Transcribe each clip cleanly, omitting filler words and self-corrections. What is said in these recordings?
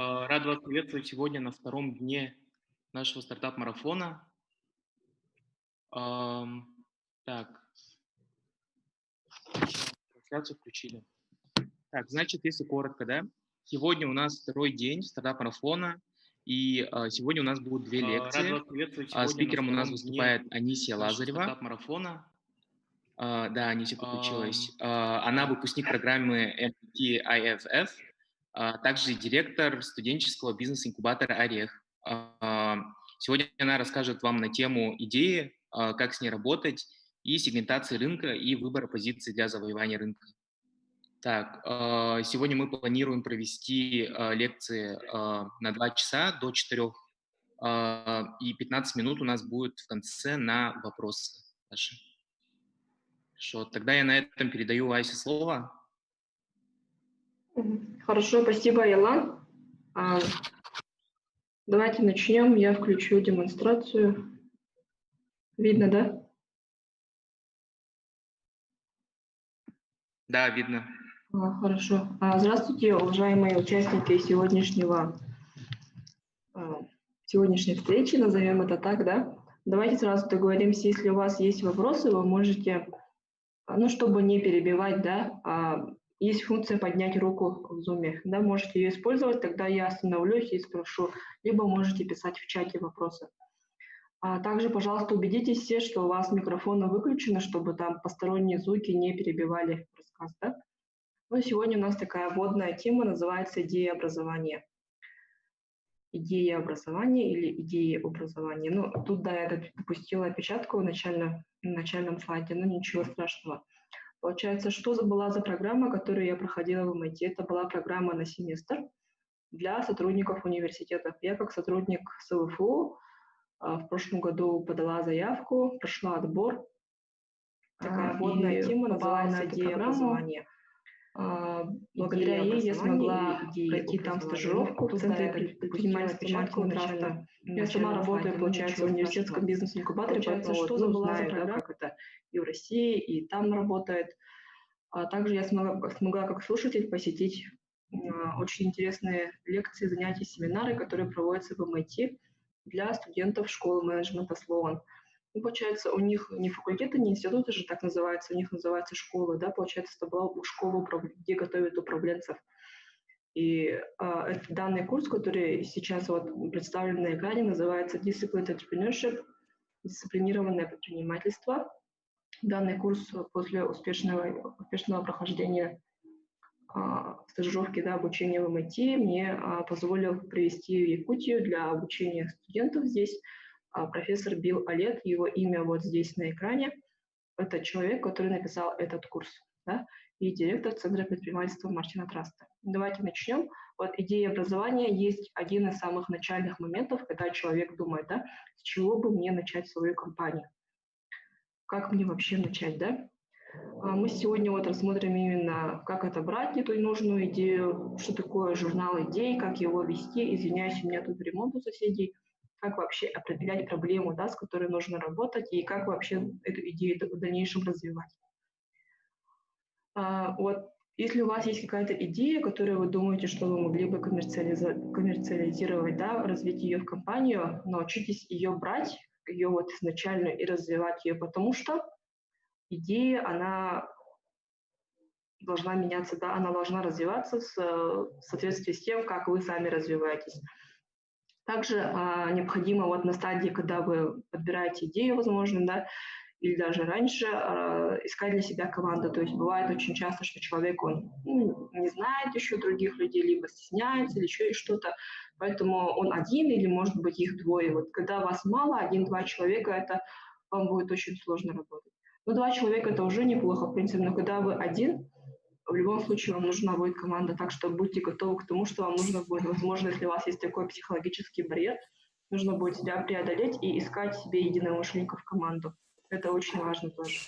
Рад вас приветствовать сегодня на втором дне нашего стартап-марафона. Так, трансляцию включили. Так, значит, если коротко, да, сегодня у нас второй день стартап-марафона, и сегодня у нас будут две лекции. Рад вас приветствовать сегодня Спикером у на нас втором выступает дне Анисия нашего Лазарева. стартап-марафона. Да, Анисия подключилась. Она выпускник программы MIT IFF, также директор студенческого бизнес-инкубатора «Орех». Сегодня она расскажет вам на тему идеи, как с ней работать, и сегментации рынка, и выбора позиций для завоевания рынка. Так, сегодня мы планируем провести лекции на 2 часа до 4, и 15 минут у нас будет в конце на вопросы ваши. Хорошо, тогда я на этом передаю Асе слово. Хорошо, спасибо, Ялан. Давайте начнем. Я включу демонстрацию. Видно, да? Да, видно. Хорошо. Здравствуйте, уважаемые участники сегодняшней встречи, назовем это так, да? Давайте сразу договоримся, если у вас есть вопросы, вы можете, чтобы не перебивать, да, есть функция поднять руку в Zoom, да, можете ее использовать, тогда я остановлюсь и спрошу, либо можете писать в чате вопросы. Также, пожалуйста, убедитесь все, что у вас микрофоны выключены, чтобы там посторонние звуки не перебивали рассказ, да? Ну, сегодня у нас такая вводная тема, называется «Идея образования». Идея образования или идеи образования. Ну, тут, да, я допустила опечатку в начальном слайде, но ничего страшного. Получается, что была за программа, которую я проходила в MIT? Это была программа на семестр для сотрудников университетов. Я как сотрудник СВФУ в прошлом году подала заявку, прошла отбор. Такая вводная тема называется «Идея образования». Благодаря ей я смогла пройти там стажировку в Центре предпринимательства Мартина Траста. Я сама работаю, получается, в университетском бизнес-инкубаторе, поэтому что была за программа, как это и в России, и там работает. Также я смогла как слушатель посетить очень интересные лекции, занятия, семинары, которые проводятся в MIT для студентов школы менеджмента Sloan. Ну, получается, у них не факультеты, не институты же так называются, у них называется школа, да, получается, это была школа, где готовят управленцев. И данный курс, который сейчас вот представлен на экране, называется Disciplined Entrepreneurship, дисциплинированное предпринимательство. Данный курс после успешного прохождения стажировки, да, обучения в MIT мне позволил привести в Якутию для обучения студентов здесь профессор Билл Алет, его имя вот здесь на экране. Это человек, который написал этот курс, да, и директор Центра предпринимательства Мартина Траста. Давайте начнем. Вот идея образования есть один из самых начальных моментов, когда человек думает, да, с чего бы мне начать свою компанию, как мне вообще начать, да. Мы сегодня вот рассмотрим именно, как отобрать эту нужную идею, что такое журнал идей, как его вести. Извиняюсь, у меня тут ремонт у соседей. Как вообще определять проблему, да, с которой нужно работать, и как вообще эту идею в дальнейшем развивать. Вот, если у вас есть какая-то идея, которую вы думаете, что вы могли бы коммерциализировать, да, развить ее в компанию, научитесь ее брать, ее вот изначально и развивать ее, потому что идея, она должна меняться, да, она должна развиваться в соответствии с тем, как вы сами развиваетесь. Также необходимо вот на стадии, когда вы подбираете идею, возможно, да, или даже раньше, искать для себя команду. То есть бывает очень часто, что человек, он не знает еще других людей, либо стесняется, или еще и что-то, поэтому он один или, может быть, их двое. Вот когда вас мало, 1-2 человека, это вам будет очень сложно работать. Но 2 человека – это уже неплохо, в принципе, но когда вы один, в любом случае вам нужна будет команда, так что будьте готовы к тому, что вам нужно будет, возможно, если у вас есть такой психологический барьер, нужно будет себя преодолеть и искать себе единомышленников в команду. Это очень важно тоже.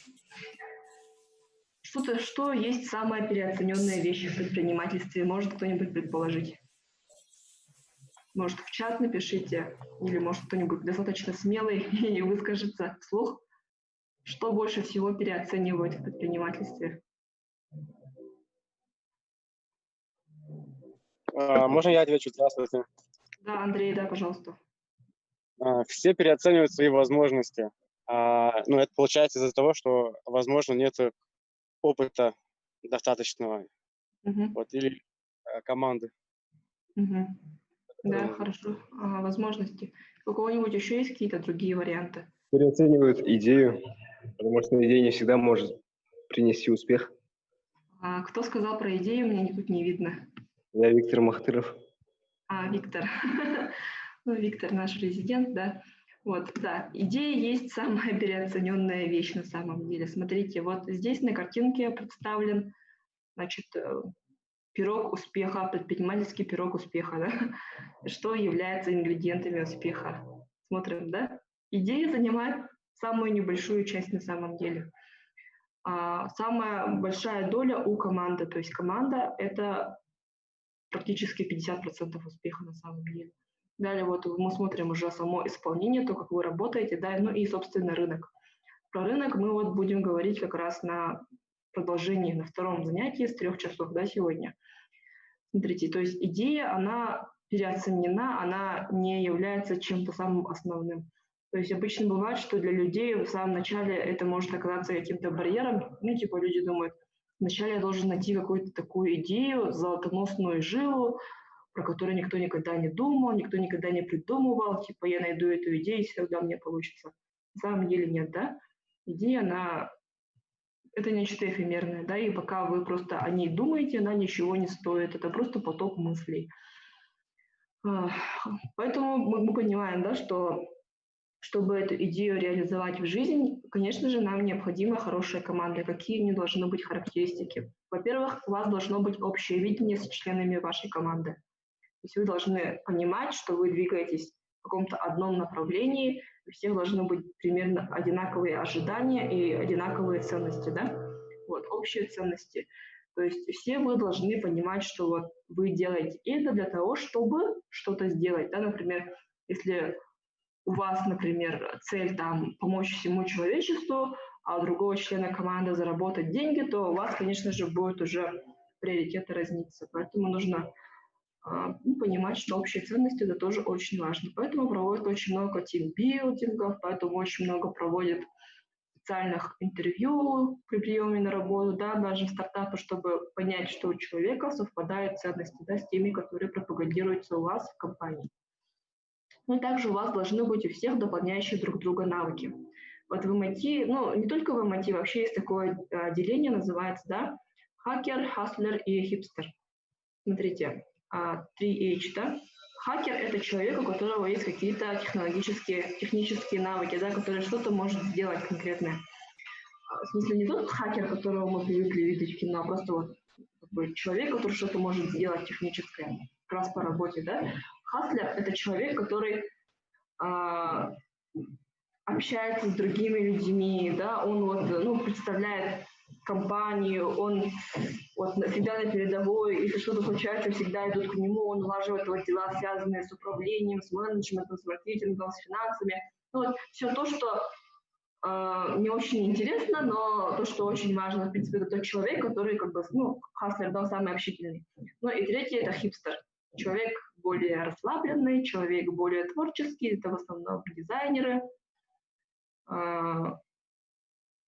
Что есть самая переоцененная вещь в предпринимательстве? Может кто-нибудь предположить? Может, в чат напишите, или может кто-нибудь достаточно смелый и выскажется вслух. Что больше всего переоценивают в предпринимательстве? Можно я отвечу? Здравствуйте. Да, Андрей, да, пожалуйста. Все переоценивают свои возможности. Ну, это получается из-за того, что, возможно, нет опыта достаточного, вот, или команды. Да, хорошо. Возможности. У кого-нибудь еще есть какие-то другие варианты? Переоценивают идею, потому что идея не всегда может принести успех. Кто сказал про идею, меня тут не видно. Я Виктор Махтыров. Виктор. Ну, Виктор наш резидент, да. Вот, да, идея есть самая переоцененная вещь на самом деле. Смотрите, вот здесь на картинке представлен, значит, пирог успеха, предпринимательский пирог успеха, да? Что является ингредиентами успеха. Смотрим, да? Идея занимает самую небольшую часть на самом деле. Самая большая доля у команды, то есть команда – это практически 50% успеха на самом деле. Далее вот мы смотрим уже само исполнение, то, как вы работаете, да, ну и, собственно, рынок. Про рынок мы вот будем говорить как раз на продолжении, на втором занятии с 3 часов, да, сегодня. Смотрите, то есть идея, она переоценена, она не является чем-то самым основным. То есть обычно бывает, что для людей в самом начале это может оказаться каким-то барьером. Ну, типа люди думают, вначале я должен найти какую-то такую идею, золотоносную жилу, про которую никто никогда не думал, никто никогда не придумывал. Типа я найду эту идею, и всегда у меня получится. На самом деле нет, да? Идея, она... Это нечто эфемерное, да, и пока вы просто о ней думаете, она ничего не стоит. Это просто поток мыслей. Поэтому мы понимаем, да, что чтобы эту идею реализовать в жизнь, конечно же, нам необходима хорошая команда. Какие у нее должны быть характеристики? Во-первых, у вас должно быть общее видение с членами вашей команды. То есть вы должны понимать, что вы двигаетесь в каком-то одном направлении, у всех должны быть примерно одинаковые ожидания и одинаковые ценности, да? Вот, общие ценности. То есть все вы должны понимать, что вот вы делаете это для того, чтобы что-то сделать, да? Например, если у вас, например, цель там помочь всему человечеству, а у другого члена команды заработать деньги, то у вас, конечно же, будут уже приоритеты разниться. Поэтому нужно понимать, что общие ценности – это тоже очень важно. Поэтому проводят очень много тимбилдингов, поэтому очень много проводят специальных интервью при приеме на работу, да, даже в стартапы, чтобы понять, что у человека совпадают ценности, да, с теми, которые пропагандируются у вас в компании. Ну и также у вас должны быть у всех дополняющие друг друга навыки. Вот в MIT, ну не только в MIT, вообще есть такое деление, называется, да, хакер, хаслер и хипстер. Смотрите, 3H, да. Хакер – это человек, у которого есть какие-то технические навыки, да, который что-то может сделать конкретное. В смысле, не тот хакер, которого мы привыкли видеть в кино, а просто вот человек, который что-то может сделать техническое, как раз по работе, да. Хаслер – это человек, который общается с другими людьми, да, он вот, представляет компанию, он вот всегда на передовой, если что-то случается, всегда идут к нему, он улаживает вот дела, связанные с управлением, с менеджментом, с маркетингом, с финансами. Ну, вот все то, что не очень интересно, но то, что очень важно, в принципе, это тот человек, который как бы, хаслер, да, самый общительный. Ну и третий – это хипстер. Человек более расслабленный, человек более творческий, это в основном дизайнеры,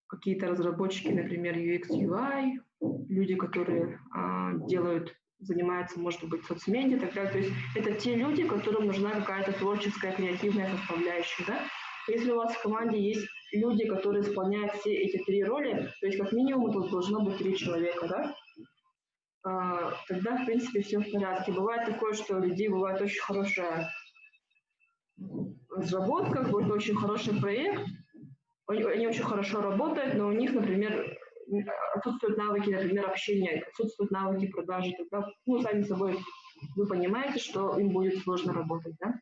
какие-то разработчики, например, UX, UI, люди, которые занимаются, может быть, соцмедиа и так далее. То есть это те люди, которым нужна какая-то творческая, креативная составляющая. Да? Если у вас в команде есть люди, которые исполняют все эти 3 роли, то есть как минимум тут должно быть 3 человека, да? Тогда, в принципе, все в порядке. Бывает такое, что у людей бывает очень хорошая разработка, какой-то очень хороший проект, они очень хорошо работают, но у них, например, отсутствуют навыки, например, общения, отсутствуют навыки продажи. Тогда, сами собой, вы понимаете, что им будет сложно работать, да?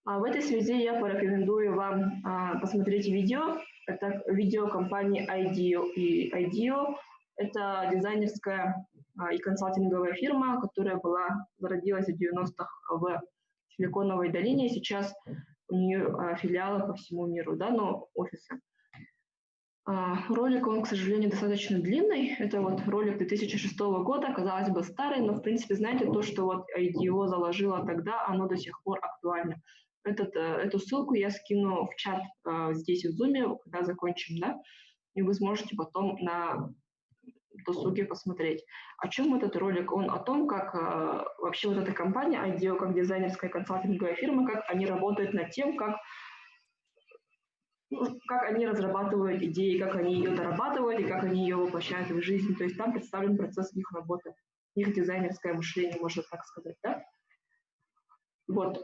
В этой связи я порекомендую вам посмотреть видео. Это видео компании IDEO. И IDEO – это дизайнерская и консалтинговая фирма, которая зародилась в 90-х в Силиконовой долине. Сейчас у нее филиалы по всему миру, да, но офисы. Ролик, он, к сожалению, достаточно длинный. Это вот ролик 2006 года, казалось бы, старый, но, в принципе, знаете, то, что вот IDEO заложила тогда, оно до сих пор актуально. Эту ссылку я скину в чат здесь в Zoom, когда закончим, да, и вы сможете потом на досуге посмотреть. О чем этот ролик? Он о том, как вообще вот эта компания IDEO, как дизайнерская консалтинговая фирма, как они работают над тем, как они разрабатывают идеи, как они ее дорабатывают и как они ее воплощают в жизнь. То есть там представлен процесс их работы, их дизайнерское мышление, можно так сказать, да? Вот.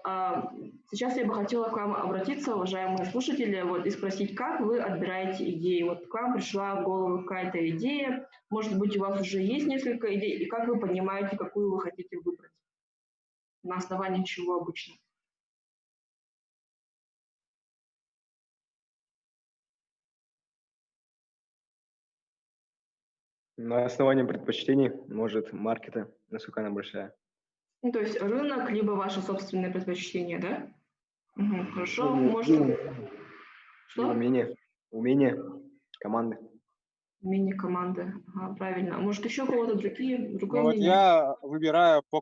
Сейчас я бы хотела к вам обратиться, уважаемые слушатели, вот, и спросить, как вы отбираете идеи? Вот к вам пришла в голову какая-то идея, может быть, у вас уже есть несколько идей, и как вы понимаете, какую вы хотите выбрать? На основании чего обычно? На основании предпочтений, может, маркета, насколько она большая. Ну, то есть рынок, либо ваши собственные предпочтения, да? Угу, хорошо, может... Что? Умение команды. Умение команды, ага, правильно. А может, еще у кого-то другое Вот мнение? я выбираю по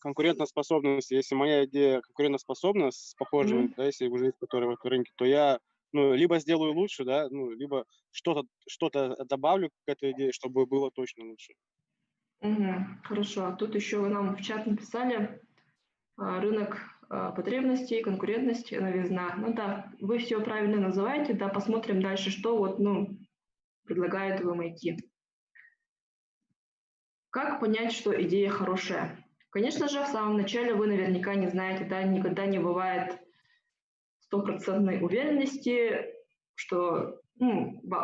конкурентоспособности. Если моя идея конкурентоспособна с похожими, да, если уже есть которые в рынке, то я либо сделаю лучше, да, либо что-то добавлю к этой идее, чтобы было точно лучше. Хорошо. Тут еще вы нам в чат написали рынок потребностей, конкурентность, новизна. Ну да, вы все правильно называете, да, посмотрим дальше, что вот, предлагает вам MIT. Как понять, что идея хорошая? Конечно же, в самом начале вы наверняка не знаете, да, никогда не бывает стопроцентной уверенности, что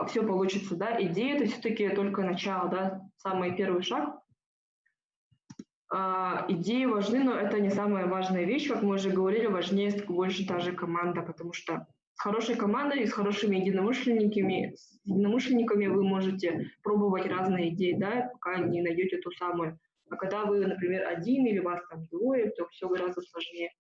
все получится, да, идея это все-таки только начало, да, самый первый шаг. Идеи важны, но это не самая важная вещь, как мы уже говорили, важнее больше даже команда, потому что с хорошей командой и с хорошими единомышленниками вы можете пробовать разные идеи, да, пока не найдете ту самую. А когда вы, например, один или вас там двое, то все гораздо сложнее.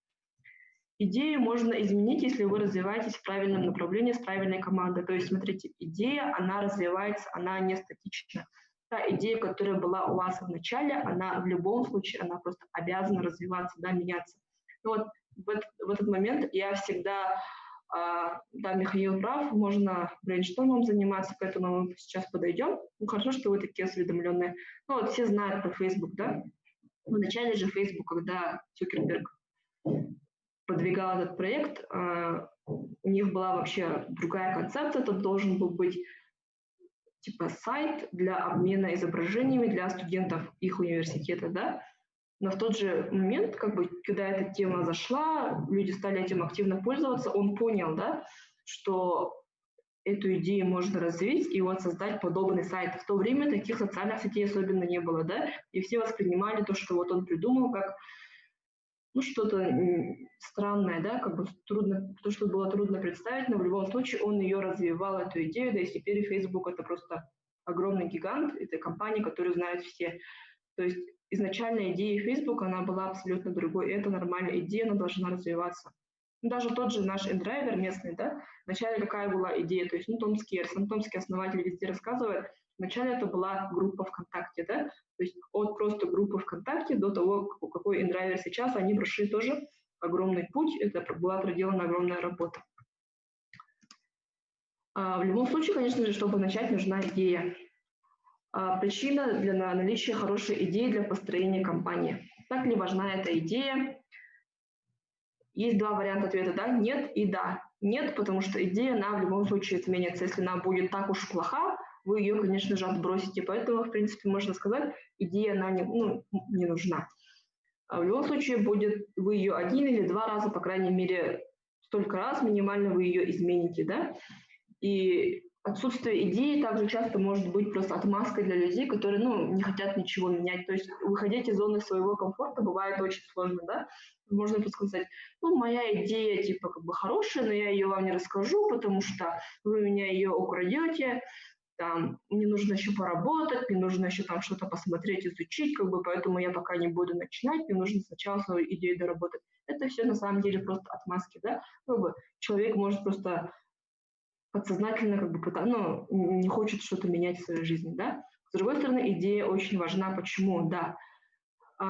Идею можно изменить, если вы развиваетесь в правильном направлении с правильной командой. То есть, смотрите, идея, она развивается, она не статична. Та идея, которая была у вас в начале, она в любом случае, она просто обязана развиваться, да, меняться. Вот в этот момент я всегда, да, Михаил прав, можно брейнштормом заниматься, к этому мы сейчас подойдем. Хорошо, что вы такие осведомленные. Вот все знают про Facebook, да? В начале же Facebook, когда Цукерберг продвигал этот проект, у них была вообще другая концепция, это должен был быть типа сайт для обмена изображениями для студентов их университета, да, но в тот же момент, когда эта тема зашла, люди стали этим активно пользоваться, он понял, да, что эту идею можно развить и вот создать подобный сайт. В то время таких социальных сетей особенно не было, да, и все воспринимали то, что вот он придумал, как что-то странное, да, трудно, то, что было трудно представить, но в любом случае он ее развивал, эту идею, да, и теперь Facebook это просто огромный гигант, это компания, которую знают все. То есть изначальная идея Facebook, она была абсолютно другой, и это нормальная идея, она должна развиваться. Даже тот же наш InDriver местный, да, вначале какая была идея, то есть, Томский основатель везде рассказывает, вначале это была группа ВКонтакте, да, то есть от просто группы ВКонтакте до того, какой InDriver сейчас, они прошли тоже огромный путь, это была проделана огромная работа. В любом случае, конечно же, чтобы начать, нужна идея. Причина для наличия хорошей идеи для построения компании. Так ли важна эта идея? Есть два варианта ответа, да, нет и да. Нет, потому что идея, она в любом случае изменится. Если она будет так уж плоха, вы ее, конечно же, отбросите. Поэтому, в принципе, можно сказать, идея, она не нужна. В любом случае, вы ее один или два раза, по крайней мере, столько раз минимально вы ее измените, да. И отсутствие идеи также часто может быть просто отмазкой для людей, которые, не хотят ничего менять. То есть выходить из зоны своего комфорта бывает очень сложно, да. Можно просто сказать, моя идея хорошая, но я ее вам не расскажу, потому что вы у меня ее украдете, там, мне нужно еще поработать, мне нужно еще там что-то посмотреть, изучить, поэтому я пока не буду начинать, мне нужно сначала свою идею доработать. Это все на самом деле просто отмазки, да. Человек может просто подсознательно как бы не хочет что-то менять в своей жизни, да. С другой стороны, идея очень важна. Почему? Да.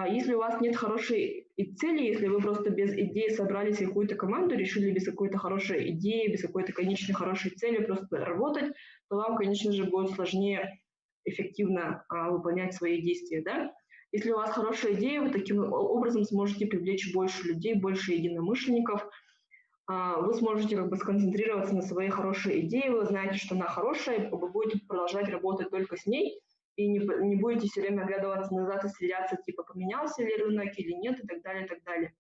Если у вас нет хорошей цели, если вы просто без идеи собрались в какую-то команду, решили без какой-то хорошей идеи, без какой-то конечной хорошей цели просто работать, то вам, конечно же, будет сложнее эффективно выполнять свои действия, да. Если у вас хорошая идея, вы таким образом сможете привлечь больше людей, больше единомышленников, вы сможете как бы сконцентрироваться на своей хорошей идее, вы знаете, что она хорошая, вы будете продолжать работать только с ней, и не будете все время оглядываться назад и сверяться, типа, поменялся ли рынок или нет, и так далее, и так далее.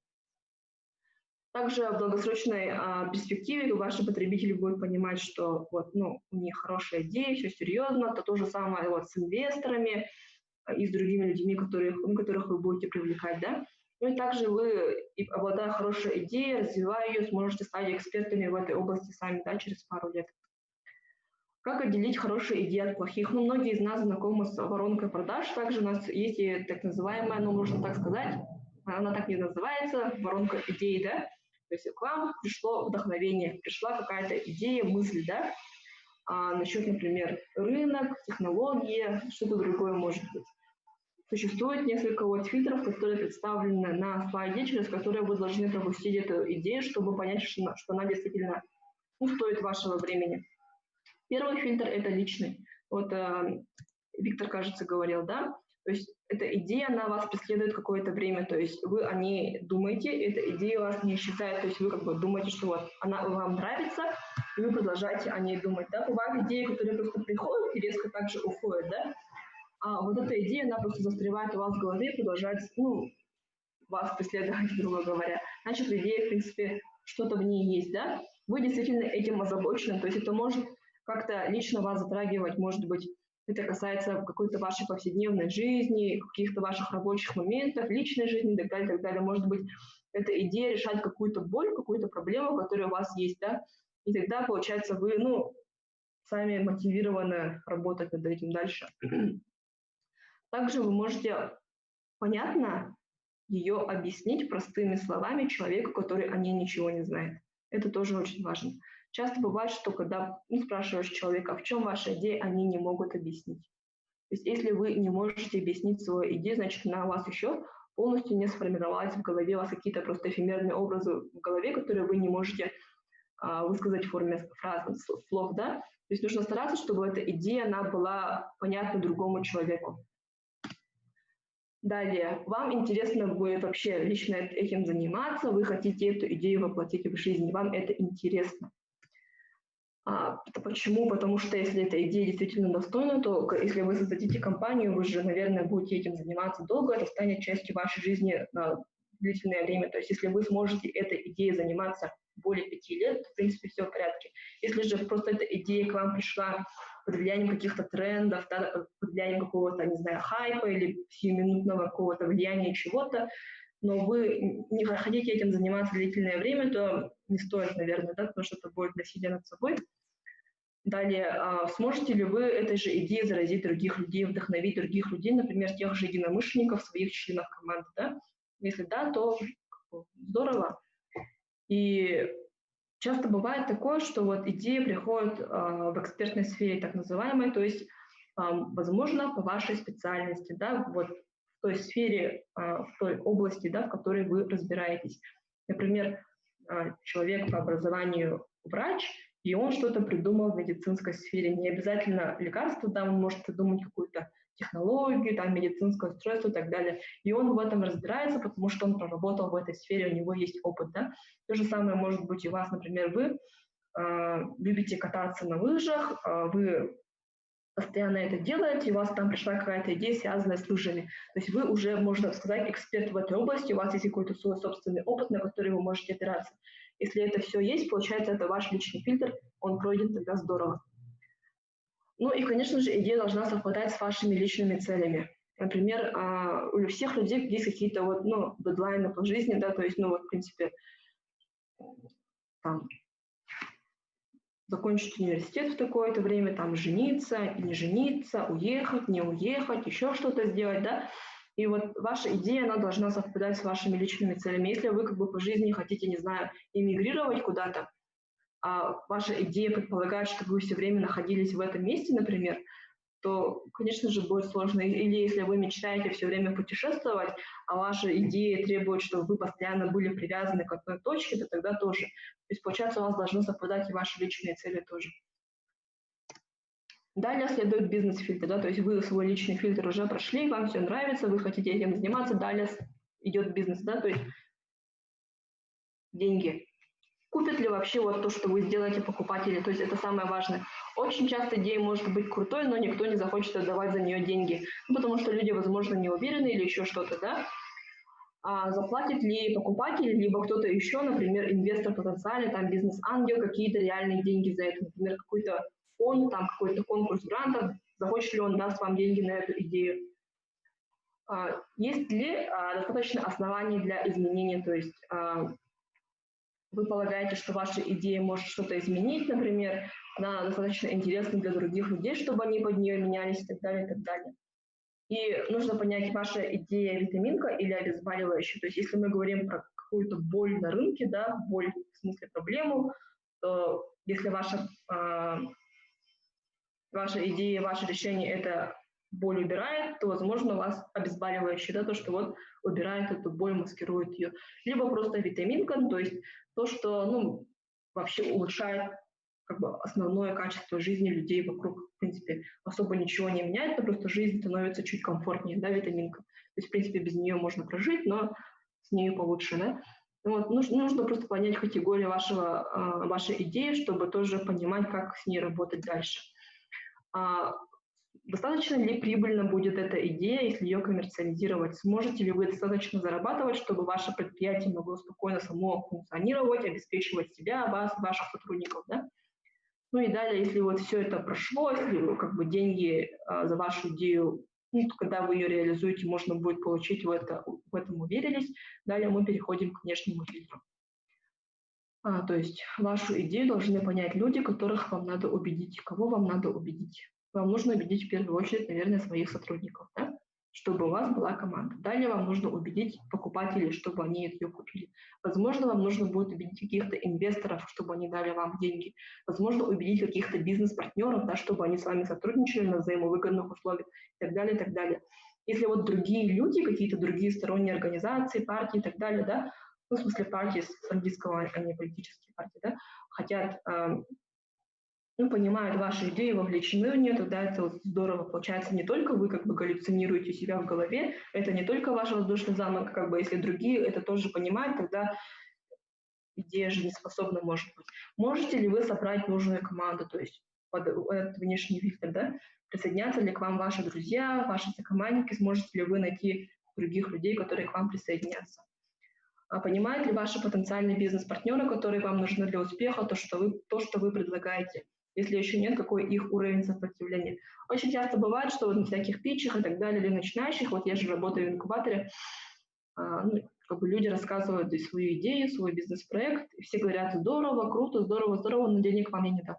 Также в долгосрочной перспективе ваши потребители будут понимать, что вот, у них хорошая идея, все серьезно, то же самое вот с инвесторами и с другими людьми, которых вы будете привлекать, да. Ну и также вы, обладая хорошей идеей, развивая ее, сможете стать экспертами в этой области сами, да, через пару лет. Как отделить хорошие идеи от плохих? Многие из нас знакомы с воронкой продаж. Также у нас есть и так называемая, можно так сказать, она так не называется, воронка идей, да? То есть к вам пришло вдохновение, пришла какая-то идея, мысль, да? Насчет, например, рынок, технология, что-то другое может быть. Существует несколько фильтров, которые представлены на слайде, через которые вы должны пропустить эту идею, чтобы понять, что она действительно стоит вашего времени. Первый фильтр – это личный. Вот Виктор, кажется, говорил, да? То есть эта идея, она вас преследует какое-то время, то есть вы о ней думаете, эта идея вас не исчезает, то есть вы как бы думаете, что вот она вам нравится, и вы продолжаете о ней думать, да? Бывают идеи, которые просто приходят и резко также уходят, да? А вот эта идея, она просто застревает у вас в голове и продолжает, вас преследовать, грубо говоря. Значит, идея, в принципе, что-то в ней есть, да? Вы действительно этим озабочены, то есть это может как-то лично вас затрагивать, может быть, это касается какой-то вашей повседневной жизни, каких-то ваших рабочих моментов, личной жизни и так далее, так далее. Может быть, эта идея решает какую-то боль, какую-то проблему, которая у вас есть, да? И тогда, получается, вы, сами мотивированы работать над этим дальше. Также вы можете понятно ее объяснить простыми словами человеку, который о ней ничего не знает. Это тоже очень важно. Часто бывает, что когда спрашиваешь человека, в чем ваша идея, они не могут объяснить. То есть если вы не можете объяснить свою идею, значит, она у вас еще полностью не сформировалась в голове, у вас какие-то просто эфемерные образы в голове, которые вы не можете высказать в форме фраз, слов, да? То есть нужно стараться, чтобы эта идея, она была понятна другому человеку. Далее, вам интересно будет вообще лично этим заниматься, вы хотите эту идею воплотить в жизнь, вам это интересно. Почему? Потому что если эта идея действительно достойна, то если вы создадите компанию, вы же, наверное, будете этим заниматься долго, это станет частью вашей жизни на длительное время. То есть если вы сможете этой идеей заниматься более 5 лет, то, в принципе, все в порядке. Если же просто эта идея к вам пришла под влиянием каких-то трендов, под влиянием какого-то, не знаю, хайпа или сиюминутного какого-то влияния чего-то, но вы не хотите этим заниматься длительное время, то не стоит, наверное, да, потому что это будет насилие над собой. Далее, сможете ли вы этой же идеей заразить других людей, вдохновить других людей, например, тех же единомышленников, своих членов команды, да? Если да, то здорово. И часто бывает такое, что вот идеи приходят в экспертной сфере так называемой, то есть, возможно, по вашей специальности, да, вот в той сфере, в той области, да, в которой вы разбираетесь. Например, человек по образованию врач, и он что-то придумал в медицинской сфере. Не обязательно лекарство, да, он может придумать какую-то технологию, там, медицинское устройство и так далее. И он в этом разбирается, потому что он проработал в этой сфере, у него есть опыт, да. То же самое может быть у вас, например, вы любите кататься на лыжах, вы постоянно это делаете, у вас там пришла какая-то идея, связанная с лыжами. То есть вы уже, можно сказать, эксперт в этой области, у вас есть какой-то свой собственный опыт, на который вы можете опираться. Если это все есть, получается, это ваш личный фильтр, он пройден, тогда здорово. Ну и, конечно же, идея должна совпадать с вашими личными целями. Например, у всех людей есть какие-то вот, дедлайны по жизни, да, то есть, в принципе, там, закончить университет в такое-то время, там, жениться, не жениться, уехать, не уехать, еще что-то сделать, да. И вот ваша идея, она должна совпадать с вашими личными целями. Если вы как бы по жизни хотите, не знаю, эмигрировать куда-то, ваша идея предполагает, что вы все время находились в этом месте, например, то, конечно же, будет сложно. Или если вы мечтаете все время путешествовать, а ваша идея требует, чтобы вы постоянно были привязаны к одной точке, то тогда тоже. То есть, получается, у вас должны совпадать и ваши личные цели тоже. Далее следует бизнес-фильтр, да, то есть вы свой личный фильтр уже прошли, вам все нравится, вы хотите этим заниматься, далее идет бизнес, да, то есть деньги. Купят ли вообще вот то, что вы сделаете покупатели, то есть это самое важное. Очень часто идея может быть крутой, но никто не захочет отдавать за нее деньги, потому что люди, возможно, не уверены или еще что-то, да. А заплатит ли покупатель, либо кто-то еще, например, инвестор потенциальный, там бизнес-ангел, какие-то реальные деньги за это, например, какой-то фонд, там какой-то конкурс грантов, захочет ли он даст вам деньги на эту идею. Есть ли достаточно оснований для изменения, то есть вы полагаете, что ваша идея может что-то изменить, например, она достаточно интересна для других людей, чтобы они под нее менялись и так далее, и так далее. И нужно понять, ваша идея витаминка или обезболивающая. То есть если мы говорим про какую-то боль на рынке, да, боль в смысле проблему, то если ваша идея, ваше решение это боль убирает, то, возможно, у вас обезболивающее, да, то, что вот убирает эту боль, маскирует ее. Либо просто витаминка, то есть то, что вообще улучшает как бы основное качество жизни людей вокруг, в принципе, особо ничего не меняет, но просто жизнь становится чуть комфортнее, да, витаминка. То есть, в принципе, без нее можно прожить, но с ней получше, да. Вот, нужно просто понять категорию вашей идеи, чтобы тоже понимать, как с ней работать дальше. Достаточно ли прибыльно будет эта идея, если ее коммерциализировать? Сможете ли вы достаточно зарабатывать, чтобы ваше предприятие могло спокойно само функционировать, обеспечивать себя, вас, ваших сотрудников, да? Ну и далее, если вот все это прошло, если как бы деньги за вашу идею, когда вы ее реализуете, можно будет получить, в этом уверились, далее мы переходим к внешнему фильтру. То есть вашу идею должны понять люди, которых вам надо убедить. Кого вам надо убедить? Вам нужно убедить в первую очередь, наверное, своих сотрудников, да? Чтобы у вас была команда. Далее вам нужно убедить покупателей, чтобы они ее купили. Возможно, вам нужно будет убедить каких-то инвесторов, чтобы они дали вам деньги. Возможно, убедить каких-то бизнес-партнеров, да, чтобы они с вами сотрудничали на взаимовыгодных условиях и так далее, и так далее. Если вот другие люди, какие-то другие сторонние организации, партии и так далее, да, в смысле партии с английского, а не политические партии, да, хотят, понимают ваши идеи, вовлечены в нее, тогда это вот здорово. Получается, не только вы как бы галлюцинируете себя в голове, это не только ваш воздушный замок, как бы, если другие это тоже понимают, тогда идея жизнеспособна может быть. Можете ли вы собрать нужную команду, то есть под этот внешний фильтр, да? Присоединятся ли к вам ваши друзья, ваши сокомандники, сможете ли вы найти других людей, которые к вам присоединятся? Понимают ли ваши потенциальные бизнес-партнеры, которые вам нужны для успеха, то, что вы предлагаете? Если еще нет, какой их уровень сопротивления? Очень часто бывает, что вот на всяких питчах и так далее, или начинающих, вот я же работаю в инкубаторе, как бы люди рассказывают свою идею, свой бизнес-проект, и все говорят: здорово, круто, здорово, здорово, но денег вам я не дам.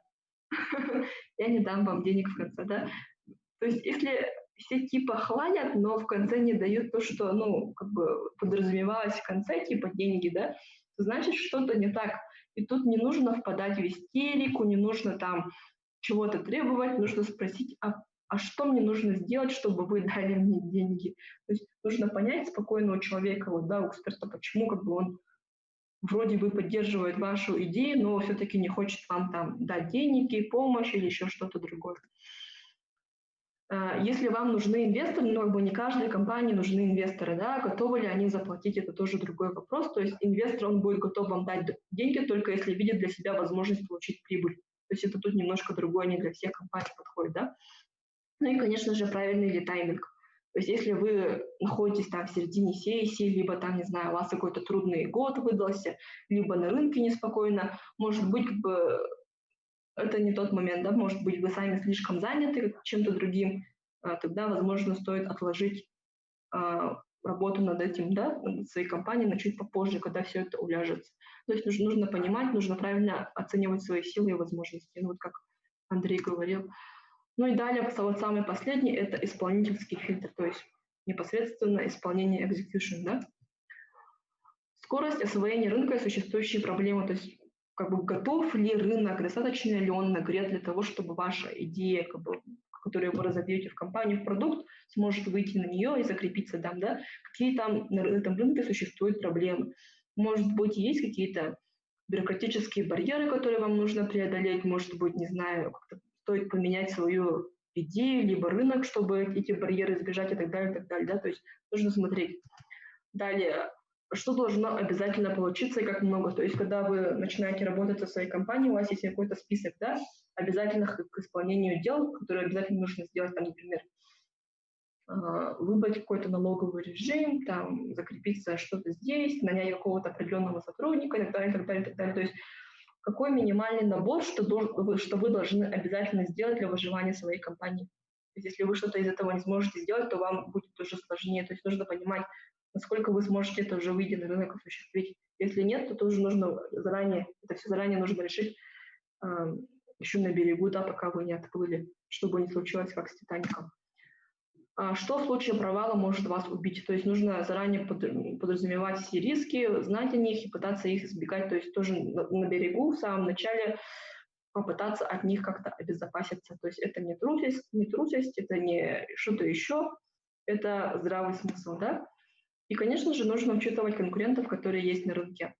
Я не дам вам денег в конце, да? То есть если все типа хвалят, но в конце не дают то, что, как бы подразумевалось в конце, типа деньги, да, то значит что-то не так. И тут не нужно впадать в истерику, не нужно там чего-то требовать, нужно спросить, а что мне нужно сделать, чтобы вы дали мне деньги? То есть нужно понять спокойно у человека, вот, да, у эксперта, почему как бы он вроде бы поддерживает вашу идею, но все-таки не хочет вам там дать деньги, помощь или еще что-то другое. Если вам нужны инвесторы, как бы не каждой компании нужны инвесторы, да, готовы ли они заплатить, это тоже другой вопрос. То есть инвестор, он будет готов вам дать деньги, только если видит для себя возможность получить прибыль. То есть это тут немножко другое, не для всех компаний подходит, да. Ну и, конечно же, правильный ли тайминг. То есть если вы находитесь там в середине сессии, либо там, не знаю, у вас какой-то трудный год выдался, либо на рынке неспокойно, может быть, как бы это не тот момент, да, может быть, вы сами слишком заняты чем-то другим, тогда, возможно, стоит отложить работу над этим, да, над своей компанией на чуть попозже, когда все это уляжется. То есть нужно понимать, нужно правильно оценивать свои силы и возможности, вот как Андрей говорил. Ну и далее, вот самый последний, это исполнительский фильтр, то есть непосредственно исполнение execution, да. Скорость освоения рынка и существующие проблемы, то есть как бы готов ли рынок, достаточно ли он нагрет для того, чтобы ваша идея, как бы, которую вы разовьете в компанию, в продукт, сможет выйти на нее и закрепиться там, да, какие там на этом рынке существуют проблемы. Может быть, есть какие-то бюрократические барьеры, которые вам нужно преодолеть, может быть, не знаю, как-то стоит поменять свою идею, либо рынок, чтобы эти барьеры избежать и так далее, да, то есть нужно смотреть. Далее, что должно обязательно получиться и как много, то есть когда вы начинаете работать со своей компанией, у вас есть какой-то список, да, обязательных к исполнению дел, которые обязательно нужно сделать, там, например, выбрать какой-то налоговый режим, там, закрепиться что-то здесь, нанять какого-то определенного сотрудника и так далее, так далее, так далее. То есть какой минимальный набор, что вы должны обязательно сделать для выживания своей компании. То есть если вы что-то из этого не сможете сделать, то вам будет уже сложнее. То есть нужно понимать, насколько вы сможете это уже выйти на рынок осуществить. Если нет, то тоже нужно заранее, это все заранее нужно решить еще на берегу, да, пока вы не отплыли, чтобы не случилось, как с «Титаником». Что в случае провала может вас убить? То есть нужно заранее подразумевать все риски, знать о них и пытаться их избегать. То есть тоже на берегу, в самом начале попытаться от них как-то обезопаситься. То есть это не трусость, это не что-то еще, это здравый смысл, да? И, конечно же, нужно учитывать конкурентов, которые есть на рынке.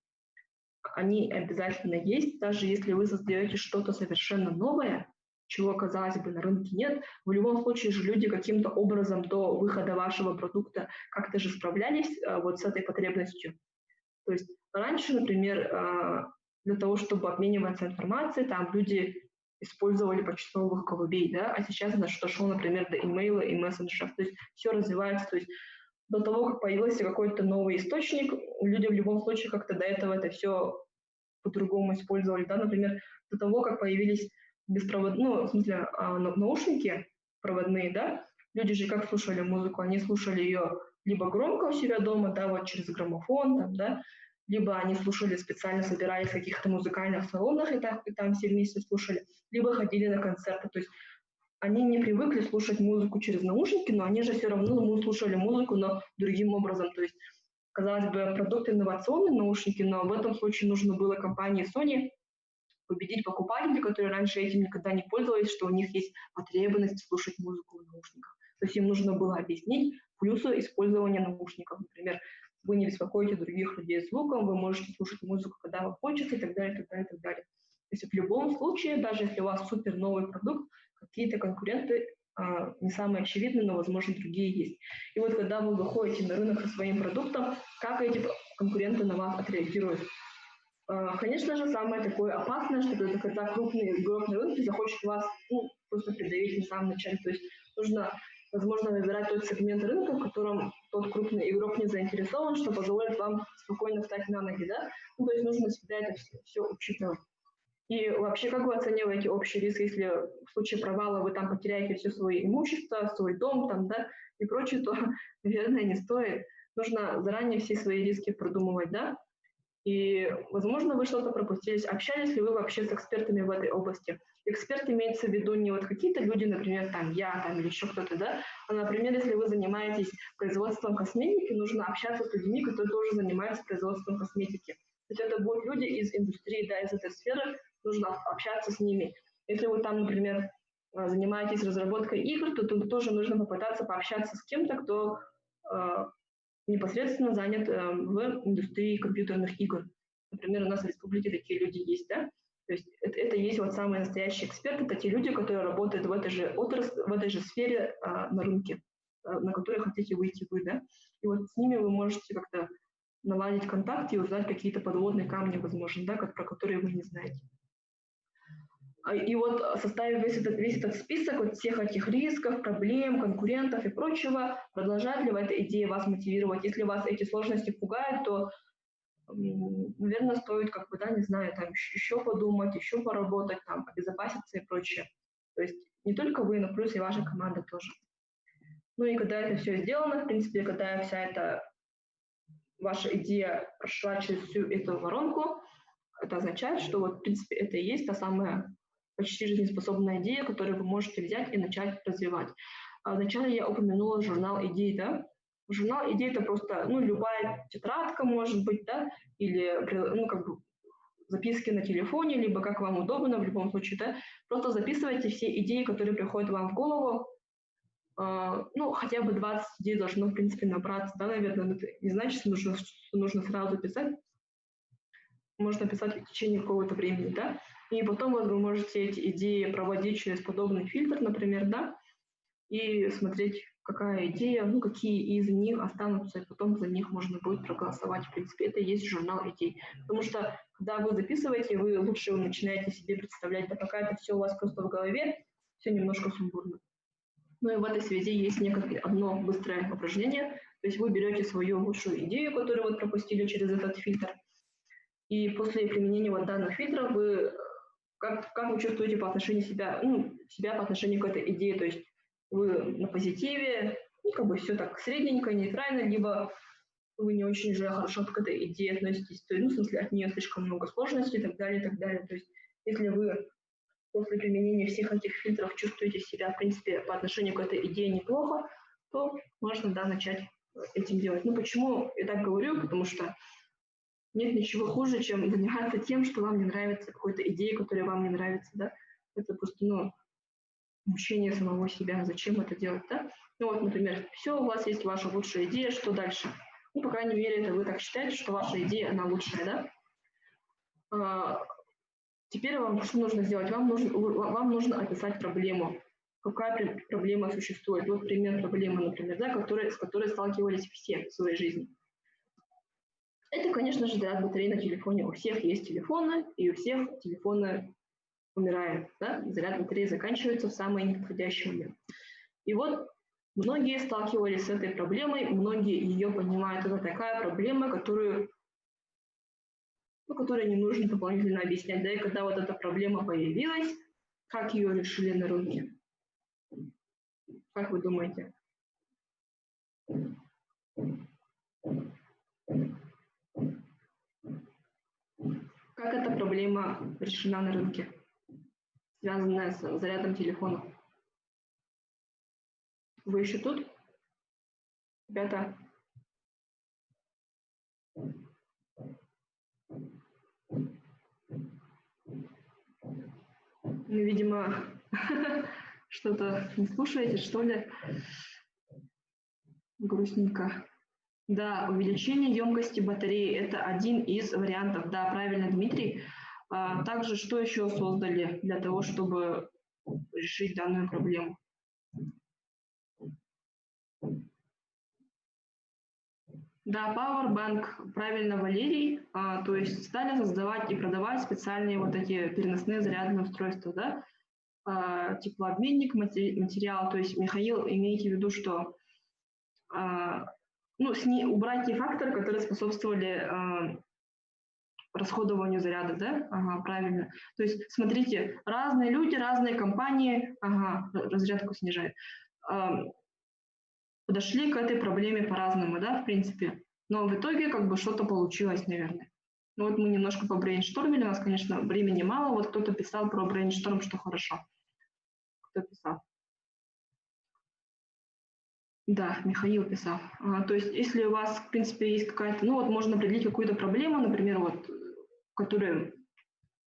Они обязательно есть, даже если вы создаете что-то совершенно новое, чего, казалось бы, на рынке нет. В любом случае же люди каким-то образом до выхода вашего продукта как-то же справлялись вот с этой потребностью. То есть раньше, например, для того, чтобы обмениваться информацией, там люди использовали почтовых голубей, да, а сейчас это дошло, например, до имейла и мессенджеров. То есть все развивается, то есть до того, как появился какой-то новый источник, люди в любом случае как-то до этого это все по-другому использовали, да, например, до того, как появились наушники проводные, да, люди же как слушали музыку, они слушали ее либо громко у себя дома, да, вот через граммофон, там, да, либо они слушали специально, собирались в каких-то музыкальных салонах и там все вместе слушали, либо ходили на концерты, то есть они не привыкли слушать музыку через наушники, но они же все равно слушали музыку, но другим образом, то есть, казалось бы, продукт инновационный наушники, но в этом случае нужно было компании Sony убедить покупателей, которые раньше этим никогда не пользовались, что у них есть потребность слушать музыку в наушниках. То есть им нужно было объяснить плюсы использования наушников. Например, вы не беспокоите других людей звуком, вы можете слушать музыку, когда вам хочется, и так далее, так далее, так далее. То есть в любом случае, даже если у вас супер новый продукт, какие-то конкуренты не самые очевидные, но, возможно, другие есть. И вот когда вы выходите на рынок со своим продуктом, как эти конкуренты на вас отреагируют? Конечно же, самое такое опасное, что это когда крупный игрок на рынке захочет вас просто придавить на самом начале. То есть нужно, возможно, выбирать тот сегмент рынка, в котором тот крупный игрок не заинтересован, что позволит вам спокойно встать на ноги, да? То есть нужно всегда это все учитывать. И вообще, как вы оцениваете общий риск, если в случае провала вы там потеряете все свое имущество, свой дом там, да, и прочее, то, наверное, не стоит. Нужно заранее все свои риски продумывать, да? И, возможно, вы что-то пропустили. Общались ли вы вообще с экспертами в этой области? Эксперт имеется в виду не вот какие-то люди, например, там я, там или еще кто-то, да, а, например, если вы занимаетесь производством косметики, нужно общаться с людьми, которые тоже занимаются производством косметики. То есть это будут люди из индустрии, да, из этой сферы, нужно общаться с ними. Если вы там, например, занимаетесь разработкой игр, то тут тоже нужно попытаться пообщаться с кем-то, кто непосредственно занят в индустрии компьютерных игр. Например, у нас в республике такие люди есть, да? То есть это есть вот самые настоящие эксперты, это те люди, которые работают в этой же отрасли, в этой же сфере на рынке, на который хотите выйти вы, да? И вот с ними вы можете как-то наладить контакт и узнать какие-то подводные камни, возможно, да, про которые вы не знаете. И вот составив весь этот список вот всех этих рисков, проблем, конкурентов и прочего, продолжает ли эта идея вас мотивировать? Если вас эти сложности пугают, то, наверное, стоит, как бы, да, не знаю, там еще подумать, еще поработать, там, обезопаситься и прочее. То есть не только вы, но плюс и ваша команда тоже. Ну и когда это все сделано, в принципе, когда вся эта ваша идея прошла через всю эту воронку, это означает, что вот, в принципе, это и есть та самая почти жизнеспособная идея, которую вы можете взять и начать развивать. Вначале я упомянула журнал идей, да. Журнал идей — это просто, любая тетрадка, может быть, да, или, как бы, записки на телефоне, либо как вам удобно, в любом случае, да, просто записывайте все идеи, которые приходят вам в голову. Ну, хотя бы 20 идей должно, в принципе, набраться, да, наверное, это не значит, что нужно сразу писать. Можно писать в течение какого-то времени, да, и потом вот вы можете эти идеи проводить через подобный фильтр, например, да, и смотреть, какая идея, ну, какие из них останутся, и потом за них можно будет проголосовать. В принципе, это и есть журнал идей. Потому что, когда вы записываете, вы лучше начинаете себе представлять, да, пока это все у вас просто в голове, все немножко сумбурно. Ну и в этой связи есть одно быстрое упражнение. То есть вы берете свою лучшую идею, которую вот пропустили через этот фильтр, и после применения вот данного фильтра вы как вы чувствуете по отношению себя, ну, себя по отношению к этой идее, то есть вы на позитиве, ну, как бы все так средненько, нейтрально, либо вы не очень же хорошо к этой идее относитесь, то есть, ну, в смысле, от нее слишком много сложностей и так далее, и так далее. То есть если вы после применения всех этих фильтров чувствуете себя, в принципе, по отношению к этой идее неплохо, то можно, да, начать этим делать. Ну, почему я так говорю? Потому что нет ничего хуже, чем заниматься тем, что вам не нравится, какой-то идеей, которая вам не нравится, да. Это просто, ну, мучение самого себя. Зачем это делать, да? Ну вот, например, все, у вас есть ваша лучшая идея, что дальше? Ну, по крайней мере, это вы так считаете, что ваша идея, она лучшая, да? Теперь вам что нужно сделать? Вам нужно описать проблему. Какая проблема существует? Вот пример проблемы, например, да, с которой сталкивались все в своей жизни. Это, конечно же, заряд батареи на телефоне. У всех есть телефоны, и у всех телефоны умирают. Да? Заряд батареи заканчивается в самый неподходящий момент. И вот многие сталкивались с этой проблемой, многие ее понимают. Это такая проблема, которую не нужно дополнительно объяснять. Да? И когда вот эта проблема появилась, как ее решили на рынке? Как вы думаете? Как эта проблема решена на рынке, связанная с зарядом телефона? Вы еще тут? Ребята? Ну, видимо, что-то не слушаете, что ли? Грустненько. Да, увеличение емкости батареи – это один из вариантов. Да, правильно, Дмитрий. Также что еще создали для того, чтобы решить данную проблему? Да, Powerbank, правильно, Валерий. То есть стали создавать и продавать специальные вот эти переносные зарядные устройства, да? Теплообменник, материал. То есть, Михаил, имейте в виду, что убрать те факторы, которые способствовали расходованию заряда, да? Ага, правильно. То есть, смотрите, разные люди, разные компании, разрядку снижает, подошли к этой проблеме по-разному, да, в принципе. Но в итоге как бы что-то получилось, наверное. Ну вот мы немножко побрейнштормили, у нас, конечно, времени мало. Вот кто-то писал про брейншторм, что хорошо. Кто писал? Да, Михаил писал. То есть, если у вас, в принципе, есть какая-то, ну вот можно определить какую-то проблему, например, вот, которая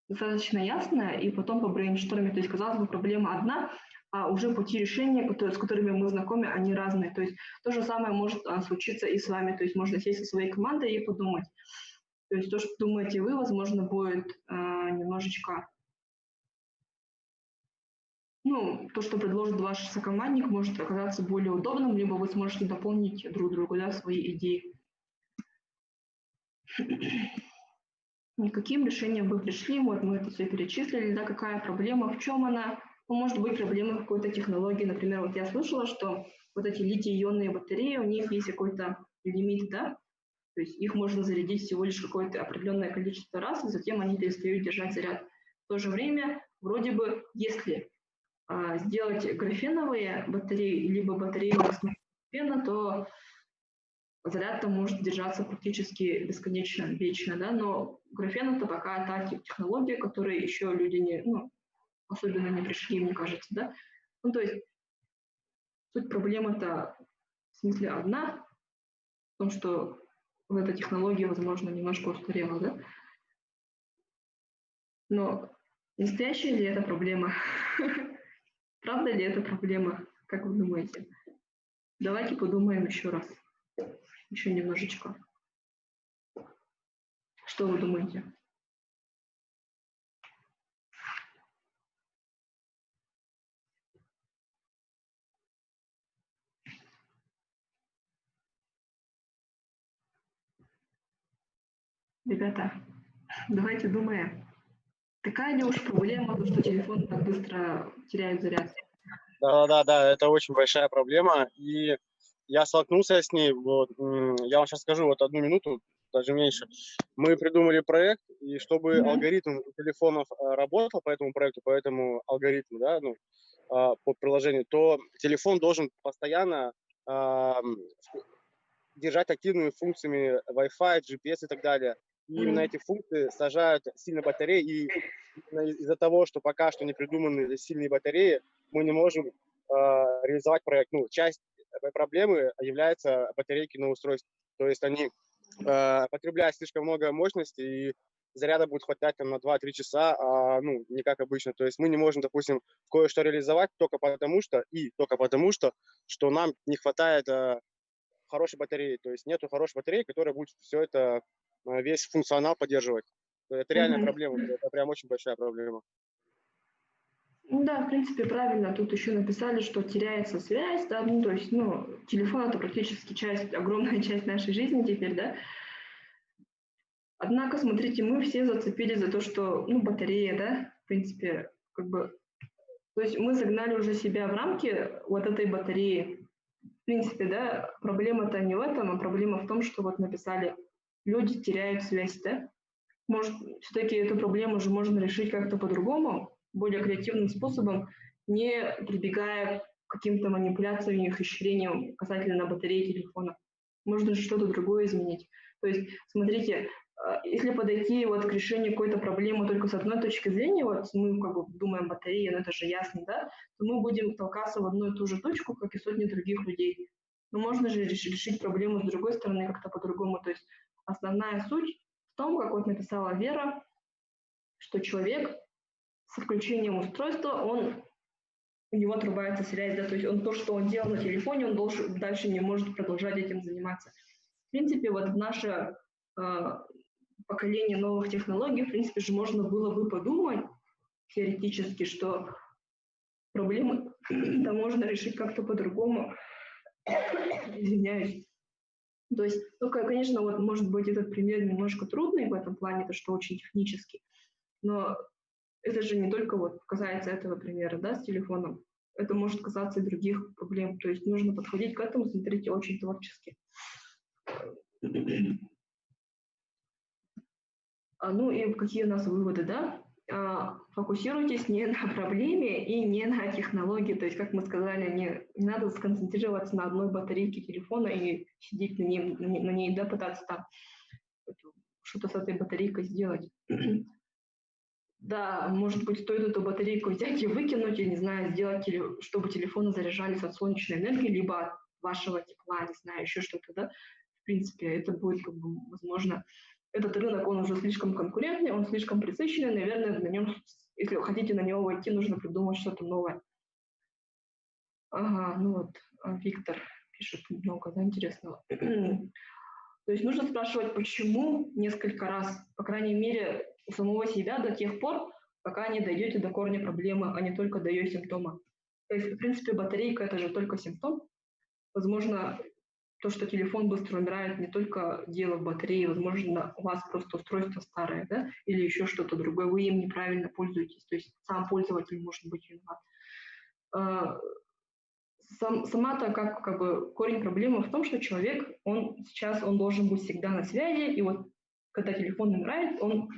достаточно ясная, и потом по брейнштормить, то есть, казалось бы, проблема одна, а уже пути решения, с которыми мы знакомы, они разные. То есть, то же самое может случиться и с вами, то есть, можно сесть со своей командой и подумать. То есть, то, что думаете вы, возможно, будет немножечко... то, что предложит ваш сокомандник, может оказаться более удобным, либо вы сможете дополнить друг друга, да, свои идеи. И каким решением вы пришли? Вот мы это все перечислили, да, какая проблема, в чем она? Может быть, проблема какой-то технологии. Например, вот я слышала, что вот эти литий-ионные батареи, у них есть какой-то лимит, да? То есть их можно зарядить всего лишь какое-то определенное количество раз, и затем они перестают держать заряд. В то же время, вроде бы, если сделать графеновые батареи, либо батареи на основе графена, то заряд там может держаться практически бесконечно, вечно, да, но графен – это пока та технология, которой еще люди особенно не пришли, мне кажется, да. То есть суть проблемы-то в смысле одна, в том, что эта технология, возможно, немножко устарела, да. Но настоящая ли это проблема? Правда ли это проблема? Как вы думаете? Давайте подумаем еще раз. Еще немножечко. Что вы думаете? Ребята, давайте думаем. Такая ли уж проблема, то, что телефон так быстро теряет заряд? Да, это очень большая проблема, и я столкнулся с ней, вот, я вам сейчас скажу, вот 1 минуту, даже меньше. Мы придумали проект, и чтобы алгоритм телефонов работал по этому проекту, по этому алгоритму, да, ну, по приложению, то телефон должен постоянно держать активными функциями Wi-Fi, GPS и так далее. И именно эти функции сажают сильно батареи, и из-за того, что пока что не придуманы сильные батареи, мы не можем реализовать проект. Ну, часть этой проблемы является батарейки на устройстве. То есть они потребляют слишком много мощности, и заряда будет хватать там, на 2-3 часа, ну, не как обычно. То есть мы не можем, допустим, кое-что реализовать только потому, что нам не хватает хорошей батареи. То есть нету хорошей батареи, которая будет все это, весь функционал поддерживать. Это реальная проблема, это прям очень большая проблема. Ну да, в принципе, правильно. Тут еще написали, что теряется связь, да, ну, то есть, ну, телефон это практически часть, огромная часть нашей жизни теперь, да. Однако, смотрите, мы все зацепились за то, что, ну, батарея, да, в принципе, как бы, то есть мы загнали уже себя в рамки вот этой батареи. В принципе, да, проблема-то не в этом, а проблема в том, что вот написали, люди теряют связь, да. Может, все-таки эту проблему уже можно решить как-то по-другому, более креативным способом, не прибегая к каким-то манипуляциям и ухищрениям касательно батареи телефона. Можно же что-то другое изменить. То есть, смотрите, если подойти вот к решению какой-то проблемы только с одной точки зрения, вот мы как бы думаем батарея, ну это же ясно, да, то мы будем толкаться в одну и ту же точку, как и сотни других людей. Но можно же решить проблему с другой стороны как-то по-другому. То есть основная суть в том, как вот написала Вера, что человек с включением устройства, у него отрубается связь, да, то есть он то, что он делал на телефоне, он дальше не может продолжать этим заниматься. В принципе, вот в наше поколение новых технологий, в принципе же можно было бы подумать теоретически, что проблемы да можно решить как-то по-другому. Извиняюсь. То есть, ну, конечно, вот может быть этот пример немножко трудный в этом плане, то что очень технический, но это же не только вот касается этого примера, да, с телефоном. Это может касаться и других проблем. То есть нужно подходить к этому, смотрите, очень творчески. Ну и какие у нас выводы, да? Фокусируйтесь не на проблеме и не на технологии. То есть, как мы сказали, не надо сконцентрироваться на одной батарейке телефона и сидеть на ней, да, пытаться там что-то с этой батарейкой сделать. Да, может быть, стоит эту батарейку взять и выкинуть, я не знаю, сделать, чтобы телефоны заряжались от солнечной энергии, либо от вашего тепла, не знаю, еще что-то, да. В принципе, это будет, как бы, возможно, этот рынок, он уже слишком конкурентный, он слишком пресыщенный, наверное, на нем, если хотите на него войти, нужно придумать что-то новое. Ага, ну вот, Виктор пишет много, да, интересного. То есть нужно спрашивать, почему несколько раз, по крайней мере, у самого себя до тех пор, пока не дойдете до корня проблемы, а не только до ее симптома. То есть, в принципе, батарейка – это же только симптом. Возможно, то, что телефон быстро умирает, не только дело в батарее, возможно, у вас просто устройство старое, да, или еще что-то другое, вы им неправильно пользуетесь, то есть сам пользователь может быть виноват. Сама-то как бы корень проблемы в том, что человек, он должен быть всегда на связи, и вот когда телефон умирает, он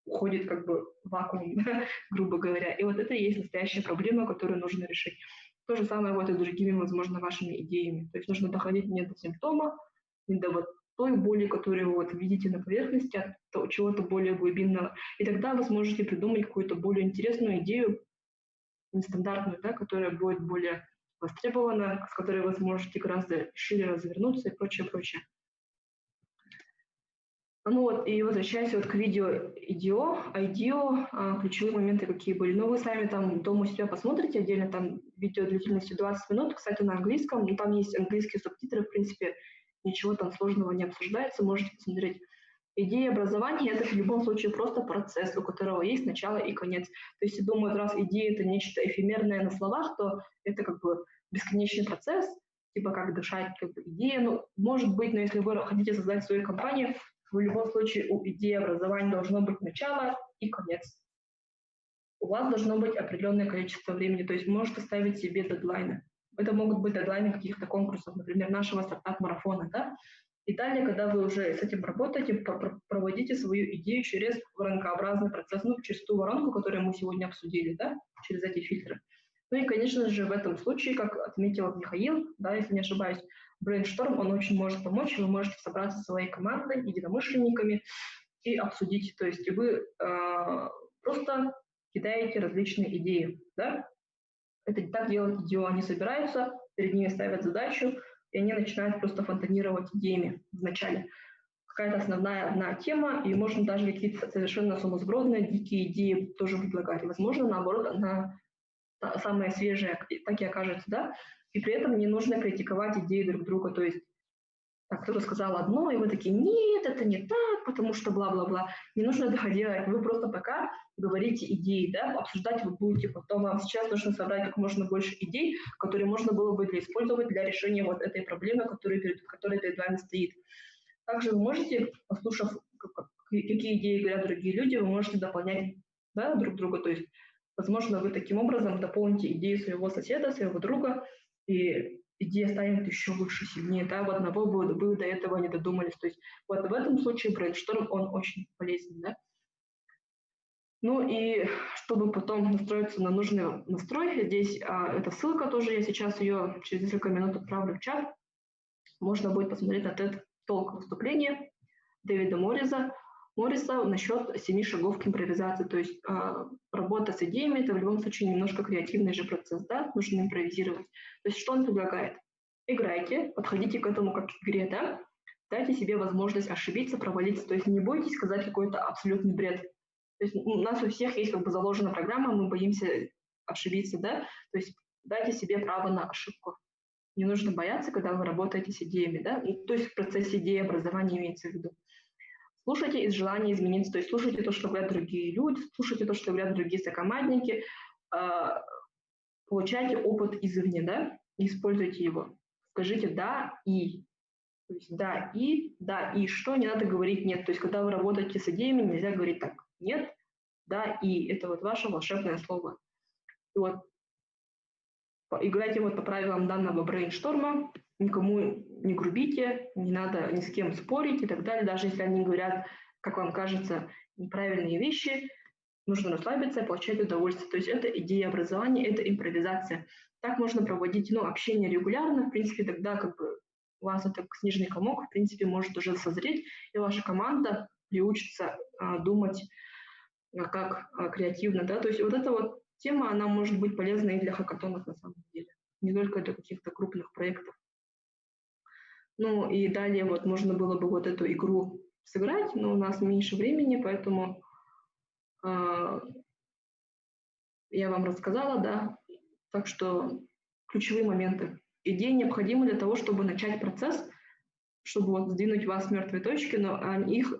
уходит как бы в вакуум, грубо говоря. И вот это и есть настоящая проблема, которую нужно решить. То же самое вот и с другими, возможно, вашими идеями. То есть нужно доходить не до симптома, не до вот той боли, которую вы вот видите на поверхности, а чего-то более глубинного. И тогда вы сможете придумать какую-то более интересную идею, нестандартную, да, которая будет более востребована, с которой вы сможете гораздо шире развернуться и прочее, прочее. Ну вот, и возвращаясь вот к видео IDEO, ключевые моменты какие были. Ну, вы сами там дома у себя посмотрите отдельно, там видео длительностью 20 минут, кстати, на английском, но там есть английские субтитры, в принципе, ничего там сложного не обсуждается, можете посмотреть. Идея образования – это в любом случае просто процесс, у которого есть начало и конец. То есть, я думаю, раз идея – это нечто эфемерное на словах, то это как бы бесконечный процесс, типа как дышать, как бы идея. Ну, может быть, но если вы хотите создать свою компанию, в любом случае у идеи образования должно быть начало и конец. У вас должно быть определенное количество времени, то есть можете ставить себе дедлайны. Это могут быть дедлайны каких-то конкурсов, например, нашего стартап-марафона, да? И далее, когда вы уже с этим работаете, проводите свою идею через воронкообразный процесс, ну, через ту воронку, которую мы сегодня обсудили, да, через эти фильтры. Ну и, конечно же, в этом случае, как отметил Михаил, да, если не ошибаюсь, брейншторм, он очень может помочь, вы можете собраться со своей командой, единомышленниками и обсудить, то есть вы просто кидаете различные идеи, да, это так делают IDEO, они собираются, перед ними ставят задачу, и они начинают просто фонтанировать идеями вначале. Какая-то основная одна тема, и можно даже какие-то совершенно сумасбродные, дикие идеи тоже предлагать. Возможно, наоборот, она самая свежая, так и окажется, да, и при этом не нужно критиковать идеи друг друга, то есть так, кто-то сказал одно, и вы такие, нет, это не так, потому что бла-бла-бла. Не нужно этого делать, вы просто пока говорите идеи, да, обсуждать вы будете потом. Вам сейчас нужно собрать как можно больше идей, которые можно было бы использовать для решения вот этой проблемы, которая перед вами стоит. Также вы можете, послушав, какие идеи говорят другие люди, вы можете дополнять, да, друг друга, то есть, возможно, вы таким образом дополните идеи своего соседа, своего друга, и идея станет еще выше, сильнее, да, в одного вы до этого не додумались. То есть вот в этом случае брейншторм, он очень полезен, да. Ну и чтобы потом настроиться на нужный настрой, здесь эта ссылка тоже, я сейчас ее через несколько минут отправлю в чат. Можно будет посмотреть на TED Talk выступление Дэвида Морриса насчет 7 шагов к импровизации. То есть работа с идеями – это в любом случае немножко креативный же процесс, да, нужно импровизировать. То есть что он предлагает? Играйте, подходите к этому как к игре, да, дайте себе возможность ошибиться, провалиться, то есть не бойтесь сказать какой-то абсолютный бред. То есть у нас у всех есть как бы заложена программа, мы боимся ошибиться, да, то есть дайте себе право на ошибку. Не нужно бояться, когда вы работаете с идеями, да, то есть в процессе идеи образования имеется в виду. Слушайте из желания измениться, то есть слушайте то, что говорят другие люди, слушайте то, что говорят другие сокомандники, получайте опыт извне, да, и используйте его. Скажите «да» и. То есть да и что, не надо говорить «нет». То есть когда вы работаете с идеями, нельзя говорить так «нет», «да» и. Это вот ваше волшебное слово. И вот играйте вот по правилам данного брейншторма, никому не грубите, не надо ни с кем спорить и так далее. Даже если они говорят, как вам кажется, неправильные вещи, нужно расслабиться и получать удовольствие. То есть это идея образования, это импровизация. Так можно проводить общение регулярно, в принципе, тогда как бы у вас этот снежный комок, в принципе, может уже созреть, и ваша команда приучится думать как креативно, да, то есть вот эта вот тема, она может быть полезна и для хакатонов на самом деле, не только для каких-то крупных проектов. Ну и далее вот можно было бы вот эту игру сыграть, но у нас меньше времени, поэтому я вам рассказала, да, так что ключевые моменты. Идеи необходимы для того, чтобы начать процесс, чтобы вот сдвинуть вас с мертвой точки, но их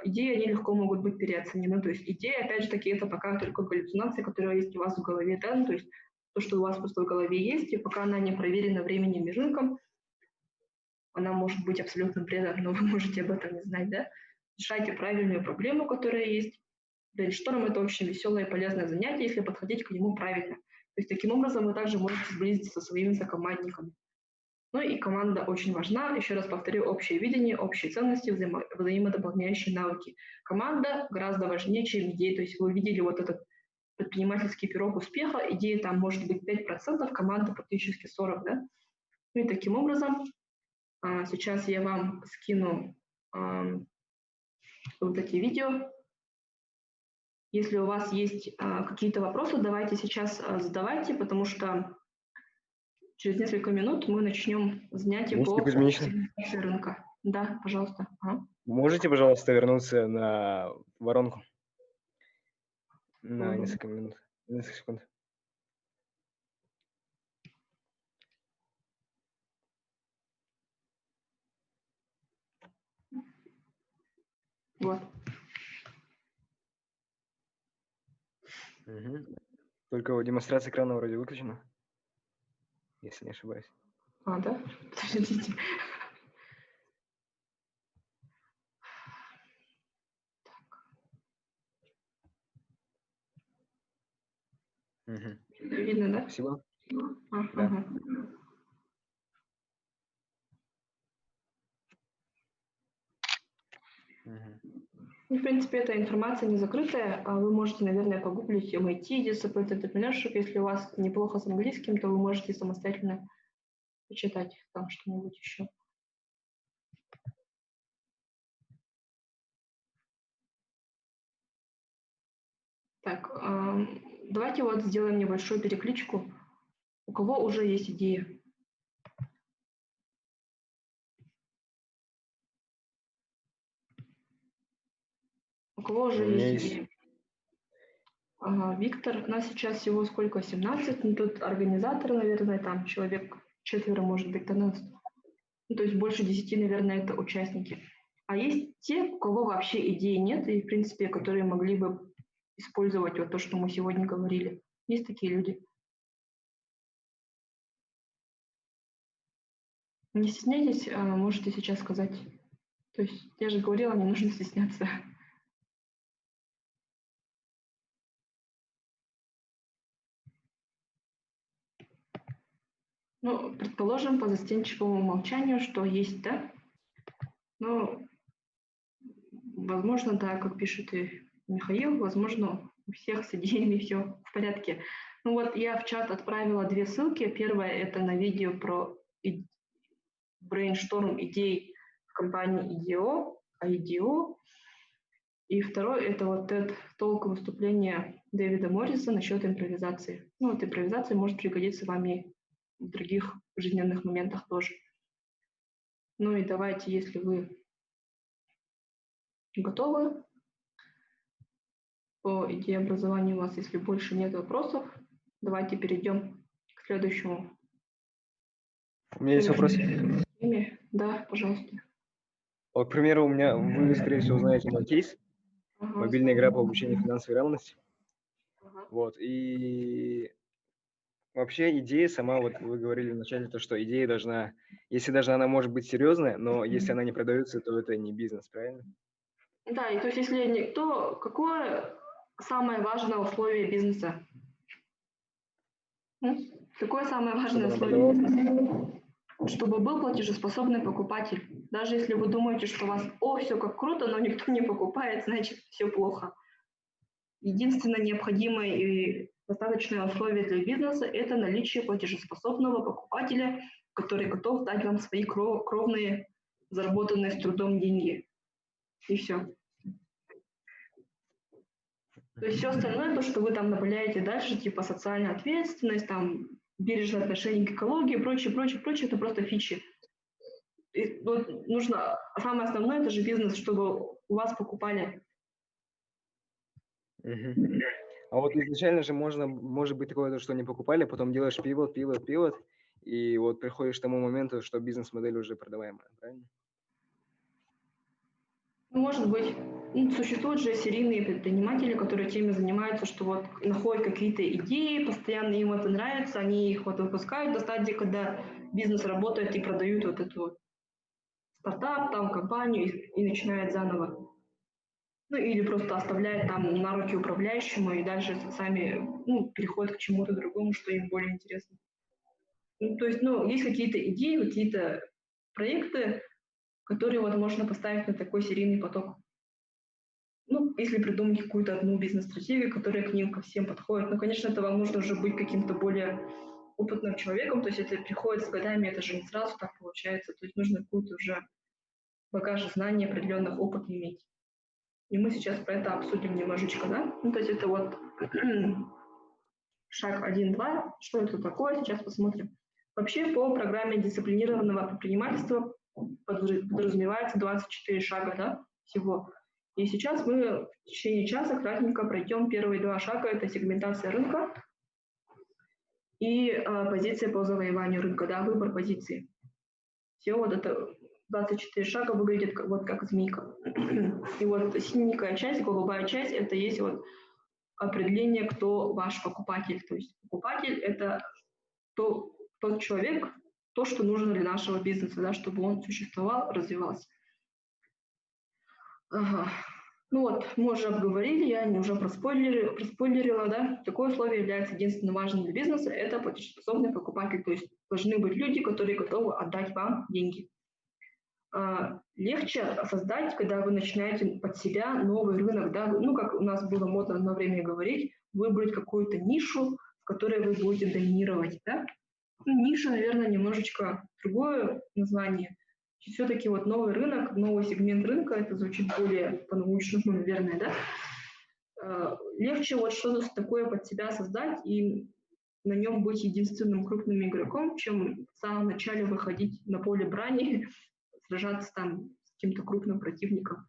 идеи, они легко могут быть переоценены. То есть идея, опять же таки, это пока только галлюцинация, которая есть у вас в голове, да, ну, то есть то, что у вас просто в голове есть, и пока она не проверена временем и рынком, она может быть абсолютно бредом, но вы можете об этом не знать, да. Решайте правильную проблему, которая есть. Брейншторм – это очень веселое и полезное занятие, если подходить к нему правильно. То есть таким образом вы также можете сблизиться со своими сокомандниками. Ну и команда очень важна. Еще раз повторю, общее видение, общие ценности, взаимодополняющие навыки. Команда гораздо важнее, чем идея. То есть вы видели вот этот предпринимательский пирог успеха, идея там может быть 5%, команда практически 40%, да? Ну и таким образом сейчас я вам скину вот эти видео. Если у вас есть какие-то вопросы, давайте сейчас задавайте, потому что через несколько минут мы начнем занятие по оптимизации рынка. Да, пожалуйста. Можете, пожалуйста, вернуться на воронку на Мгм. несколько минут, несколько секунд? Вот. Мгм. Только вот демонстрация экрана вроде выключена, если не ошибаюсь. А, да? Подождите. Мгм. Видно, да? Спасибо. Да. Ага. Мгм. Ну, в принципе, эта информация не закрытая. Вы можете, наверное, погуглить MIT, Disciplined Entrepreneurship. Если у вас неплохо с английским, то вы можете самостоятельно почитать там что-нибудь еще. Так, давайте вот сделаем небольшую перекличку. У кого уже есть идея? У кого У уже меня есть есть... идея? Ага, Виктор, нас сейчас всего сколько? 17? Ну, тут организатор, наверное, там человек 4, может быть, 13. Ну, то есть больше 10, наверное, это участники. А есть те, у кого вообще идеи нет, и, в принципе, которые могли бы использовать вот то, что мы сегодня говорили. Есть такие люди. Не стесняйтесь, можете сейчас сказать. То есть я же говорила, не нужно стесняться. Ну, предположим, по застенчивому умолчанию, что есть, да? Ну, возможно, да, как пишет и Михаил, возможно, у всех с идеями все в порядке. Ну вот я в чат отправила 2 ссылки. Первая — это на видео про брейншторм идей в компании IDEO. И второй — это вот TED Talk выступление Дэвида Морриса насчет импровизации. Ну вот импровизация может пригодиться вам и в других жизненных моментах тоже. Ну и давайте, если вы готовы, по идее образования у вас, если больше нет вопросов, давайте перейдем к следующему. У меня есть вопрос. Теме. Да, пожалуйста. Вот, к примеру, вы, скорее всего, знаете мой кейс. Ага, Мобильная игра по обучению финансовой грамотности. ага. Вот, и вообще идея сама, вот вы говорили вначале, то, что идея должна, если даже она может быть серьезная, но если она не продается, то это не бизнес, правильно? Да, и то есть если никто, какое самое важное условие бизнеса? Какое самое Чтобы важное она условие продавалась. бизнеса? Чтобы был платежеспособный покупатель. Даже если вы думаете, что у вас, все как круто, но никто не покупает, значит, все плохо. Единственное необходимое и достаточное условие для бизнеса — это наличие платежеспособного покупателя, который готов дать вам свои кровные, заработанные с трудом деньги. И все. То есть все остальное, то, что вы там добавляете дальше, типа социальная ответственность, там, бережное отношение к экологии, прочее, прочее, прочее, это просто фичи. И вот нужно, самое основное, это же бизнес, чтобы у вас покупали. Мгм. А вот изначально же может быть такое, что не покупали, потом делаешь пивот, и вот приходишь к тому моменту, что бизнес-модель уже продаваемая, правильно? Ну, может быть, существуют же серийные предприниматели, которые теми занимаются, что вот находят какие-то идеи, постоянно им это нравится, они их вот выпускают до стадии, когда бизнес работает и продают вот эту вот стартап, там, компанию и начинает заново. Ну, или просто оставляет там на руки управляющему и дальше сами переходят к чему-то другому, что им более интересно. То есть, есть какие-то идеи, какие-то проекты, которые вот можно поставить на такой серийный поток. Если придумать какую-то одну бизнес-стратегию, которая к ним ко всем подходит. Конечно, это вам нужно уже быть каким-то более опытным человеком, то есть это приходит с годами, это же не сразу так получается, то есть нужно какую-то уже багаж знаний, определенных опыт иметь. И мы сейчас про это обсудим немножечко, да? То есть это вот шаг 1-2. Что это такое? Сейчас посмотрим. Вообще по программе дисциплинированного предпринимательства подразумевается 24 шага, да, всего. И сейчас мы в течение часа кратенько пройдем первые 2 шага. Это сегментация рынка и позиция по завоеванию рынка, да, выбор позиции. Все вот это 24 шага выглядит вот как змейка. И вот синенькая часть, голубая часть, это есть вот определение, кто ваш покупатель. То есть покупатель – это тот человек, то, что нужно для нашего бизнеса, да, чтобы он существовал, развивался. Ага. Ну вот, мы уже обговорили, я уже проспойлерила, да. Такое условие является единственно важным для бизнеса – это платежеспособный покупатель. То есть должны быть люди, которые готовы отдать вам деньги. Легче создать, когда вы начинаете под себя новый рынок, да, ну, как у нас было модно одно время говорить, выбрать какую-то нишу, в которой вы будете доминировать, да. Ну, ниша, наверное, немножечко другое название. Все-таки вот новый рынок, новый сегмент рынка, это звучит более по-научному, наверное, да. Легче вот что-то такое под себя создать и на нем быть единственным крупным игроком, чем в самом начале выходить на поле брани, сражаться там с каким-то крупным противником.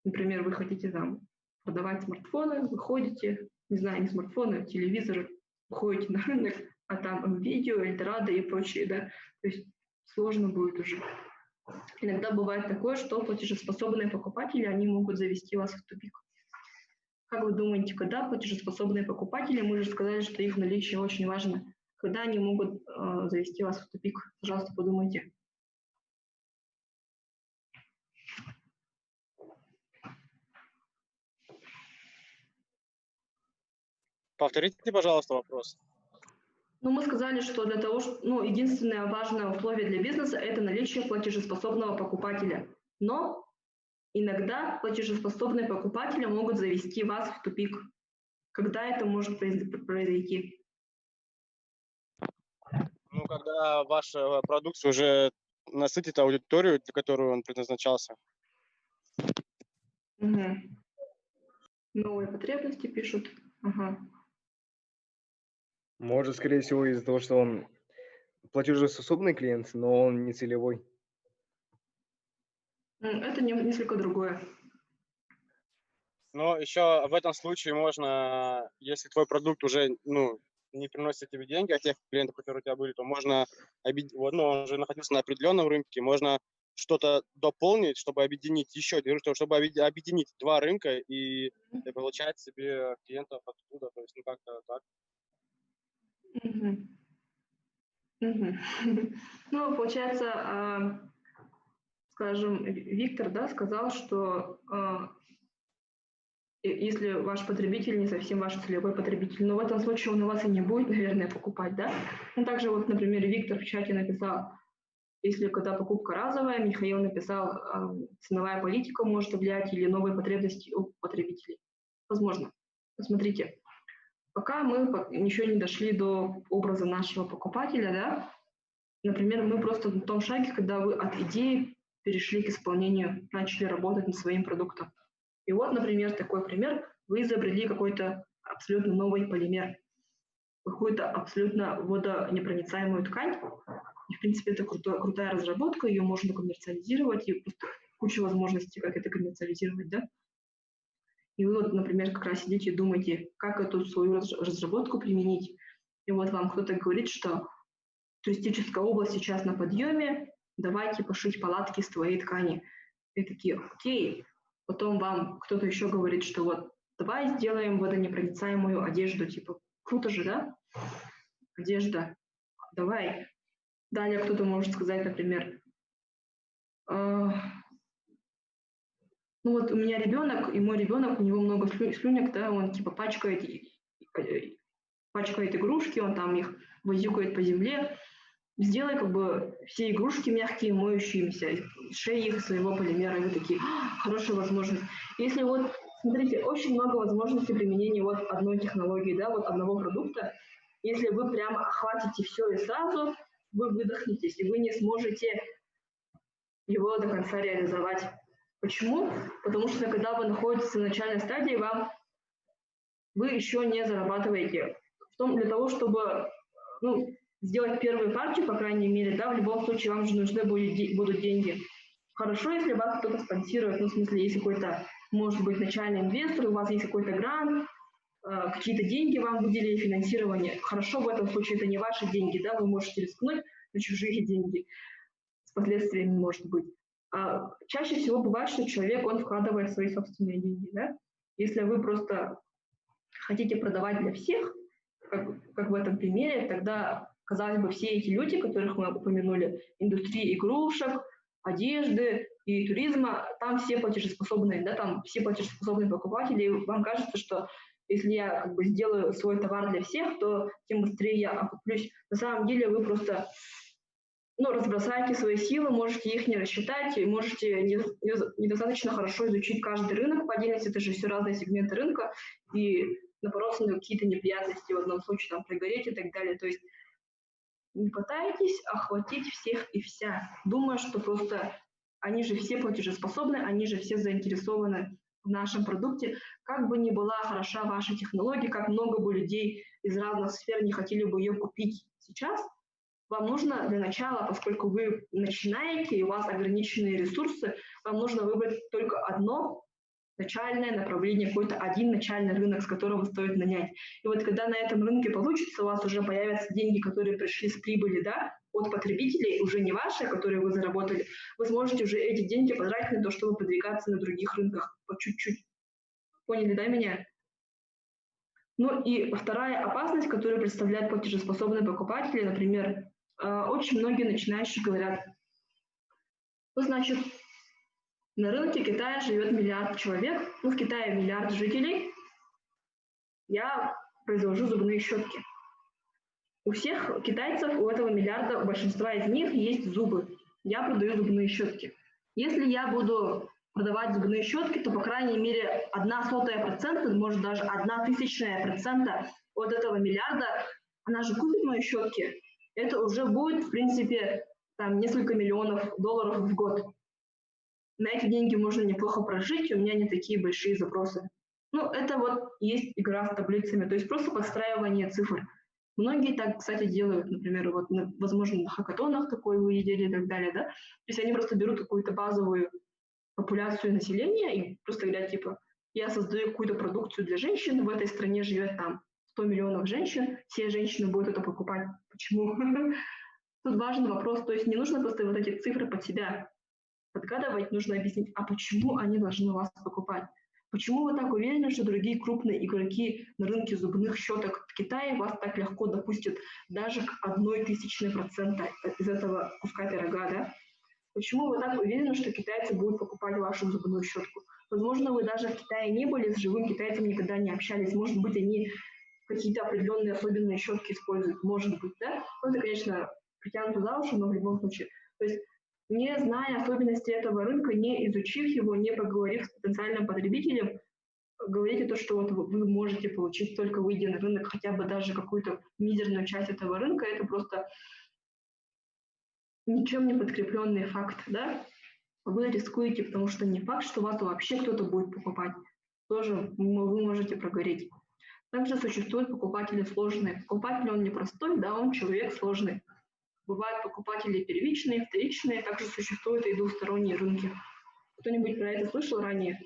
Например, вы хотите там продавать смартфоны, выходите, не знаю, не смартфоны, а телевизоры, выходите на рынок, а там видео, Эльдорадо и прочее, да, то есть сложно будет уже. Иногда бывает такое, что платежеспособные покупатели, они могут завести вас в тупик. Как вы думаете, когда платежеспособные покупатели, мы же сказали, что их наличие очень важно, когда они могут завести вас в тупик? Пожалуйста, подумайте. Повторите, пожалуйста, вопрос. Ну, мы сказали, что для того, что, единственное важное условие для бизнеса – это наличие платежеспособного покупателя. Но иногда платежеспособные покупатели могут завести вас в тупик. Когда это может произойти? Ну, когда ваш продукт уже насытит аудиторию, для которой он предназначался. Угу. Новые потребности пишут. Ага. Может, скорее всего, из-за того, что он платежеспособный клиент, но он не целевой. Это несколько другое. Но еще в этом случае можно, если твой продукт уже не приносит тебе деньги от тех клиентов, которые у тебя были, то можно, он уже находился на определенном рынке, можно что-то дополнить, чтобы объединить еще один рынок, чтобы объединить 2 рынка и получать себе клиентов оттуда, то есть как-то так. Ну, получается, скажем, Виктор, да, сказал, что если ваш потребитель не совсем ваш целевой потребитель, но в этом случае он у вас и не будет, наверное, покупать, да? Ну, также вот, например, Виктор в чате написал, если когда покупка разовая, Михаил написал, ценовая политика может влиять или новые потребности у потребителей. Возможно. Посмотрите, пока мы еще не дошли до образа нашего покупателя, да, например, мы просто на том шаге, когда вы от идеи перешли к исполнению, начали работать над своим продуктом. И вот, например, такой пример. Вы изобрели какой-то абсолютно новый полимер, какую-то абсолютно водонепроницаемую ткань. И, в принципе, это крутая разработка, ее можно коммерциализировать, и просто куча возможностей, как это коммерциализировать, да? И вы вот, например, как раз сидите и думаете, как эту свою разработку применить. И вот вам кто-то говорит, что туристическая область сейчас на подъеме, давайте пошить палатки из твоей ткани. И такие, окей. Потом вам кто-то еще говорит, что вот давай сделаем водонепроницаемую одежду, типа, круто же, да? Одежда, давай. Далее кто-то может сказать, например, ну вот у меня ребенок, и мой ребенок, у него много слюнек, да, он типа пачкает игрушки, он там их возюкает по земле. Сделай как бы все игрушки мягкие, моющиеся, шеи их своего полимера, и вы такие, хорошая возможность. Если вот, смотрите, очень много возможностей применения вот одной технологии, да, вот одного продукта. Если вы прямо охватите все и сразу, вы выдохнетесь, и вы не сможете его до конца реализовать. Почему? Потому что когда вы находитесь на начальной стадии, вы еще не зарабатываете. Для того, чтобы сделать первую партию, по крайней мере, да, в любом случае вам же нужны будут деньги. Хорошо, если вас кто-то спонсирует, ну, в смысле, есть какой-то, может быть, начальный инвестор, у вас есть какой-то грант, какие-то деньги вам выделили, финансирование. Хорошо, в этом случае это не ваши деньги, да, вы можете рискнуть на чужие деньги. С последствиями может быть. Чаще всего бывает, что человек, он вкладывает свои собственные деньги, да. Если вы просто хотите продавать для всех, как в этом примере, тогда, казалось бы, все эти люди, которых мы упомянули, индустрии игрушек, одежды и туризма, там все платежеспособные, да, там все платежеспособные покупатели, и вам кажется, что если я как бы сделаю свой товар для всех, то тем быстрее я окуплюсь. На самом деле вы просто разбросаете свои силы, можете их не рассчитать, и можете недостаточно хорошо изучить каждый рынок по отдельности, это же все разные сегменты рынка, и напороться на какие-то неприятности, в одном случае там прогореть и так далее. То есть не пытайтесь охватить всех и вся, думая, что просто они же все платежеспособны, они же все заинтересованы в нашем продукте. Как бы ни была хороша ваша технология, как много бы людей из разных сфер не хотели бы ее купить сейчас, вам нужно для начала, поскольку вы начинаете, и у вас ограниченные ресурсы, вам нужно выбрать только одно начальное направление, какой-то один начальный рынок, с которого стоит нанять. И вот когда на этом рынке получится, у вас уже появятся деньги, которые пришли с прибыли, да, от потребителей, уже не ваши, которые вы заработали, вы сможете уже эти деньги потратить на то, чтобы продвигаться на других рынках по чуть-чуть. Поняли, да, меня? Ну и вторая опасность, которую представляют платежеспособные покупатели, например, очень многие начинающие говорят, ну, значит, на рынке Китая живет 1 миллиард человек, в Китае 1 миллиард жителей, я произвожу зубные щетки. У всех китайцев, у этого миллиарда, у большинства из них есть зубы. Я продаю зубные щетки. Если я буду продавать зубные щетки, то, по крайней мере, 0,01%, может даже 0,001% от этого миллиарда, она же купит мои щетки. Это уже будет, в принципе, там, несколько миллионов долларов в год. На эти деньги можно неплохо прожить, и у меня не такие большие запросы. Это вот есть игра с таблицами, то есть просто подстраивание цифр. Многие так, кстати, делают, например, вот, возможно, на хакатонах такое вы видели и так далее, да? То есть они просто берут какую-то базовую популяцию населения и просто говорят, типа, я создаю какую-то продукцию для женщин, в этой стране живет там 100 миллионов женщин, все женщины будут это покупать. Почему? Тут важный вопрос, то есть не нужно просто вот эти цифры под себя подгадывать, нужно объяснить, а почему они должны вас покупать? Почему вы так уверены, что другие крупные игроки на рынке зубных щеток в Китае вас так легко допустят даже к 0,001% из этого куска пирога, да? Почему вы так уверены, что китайцы будут покупать вашу зубную щетку? Возможно, вы даже в Китае не были, с живым китайцем никогда не общались, может быть, они какие-то определенные особенные щетки используют, может быть, да? Это, конечно, притянуто за уши, но в любом случае. То есть, не зная особенности этого рынка, не изучив его, не поговорив с потенциальным потребителем, говорите то, что вот вы можете получить, только выйдя на рынок, хотя бы даже какую-то мизерную часть этого рынка, это просто ничем не подкрепленный факт, да? Вы рискуете, потому что не факт, что вас вообще кто-то будет покупать. Тоже вы можете прогореть. Также существуют покупатели сложные. Покупатель, он непростой, да, он человек сложный. Бывают покупатели первичные, вторичные, также существуют и двухсторонние рынки. Кто-нибудь про это слышал ранее?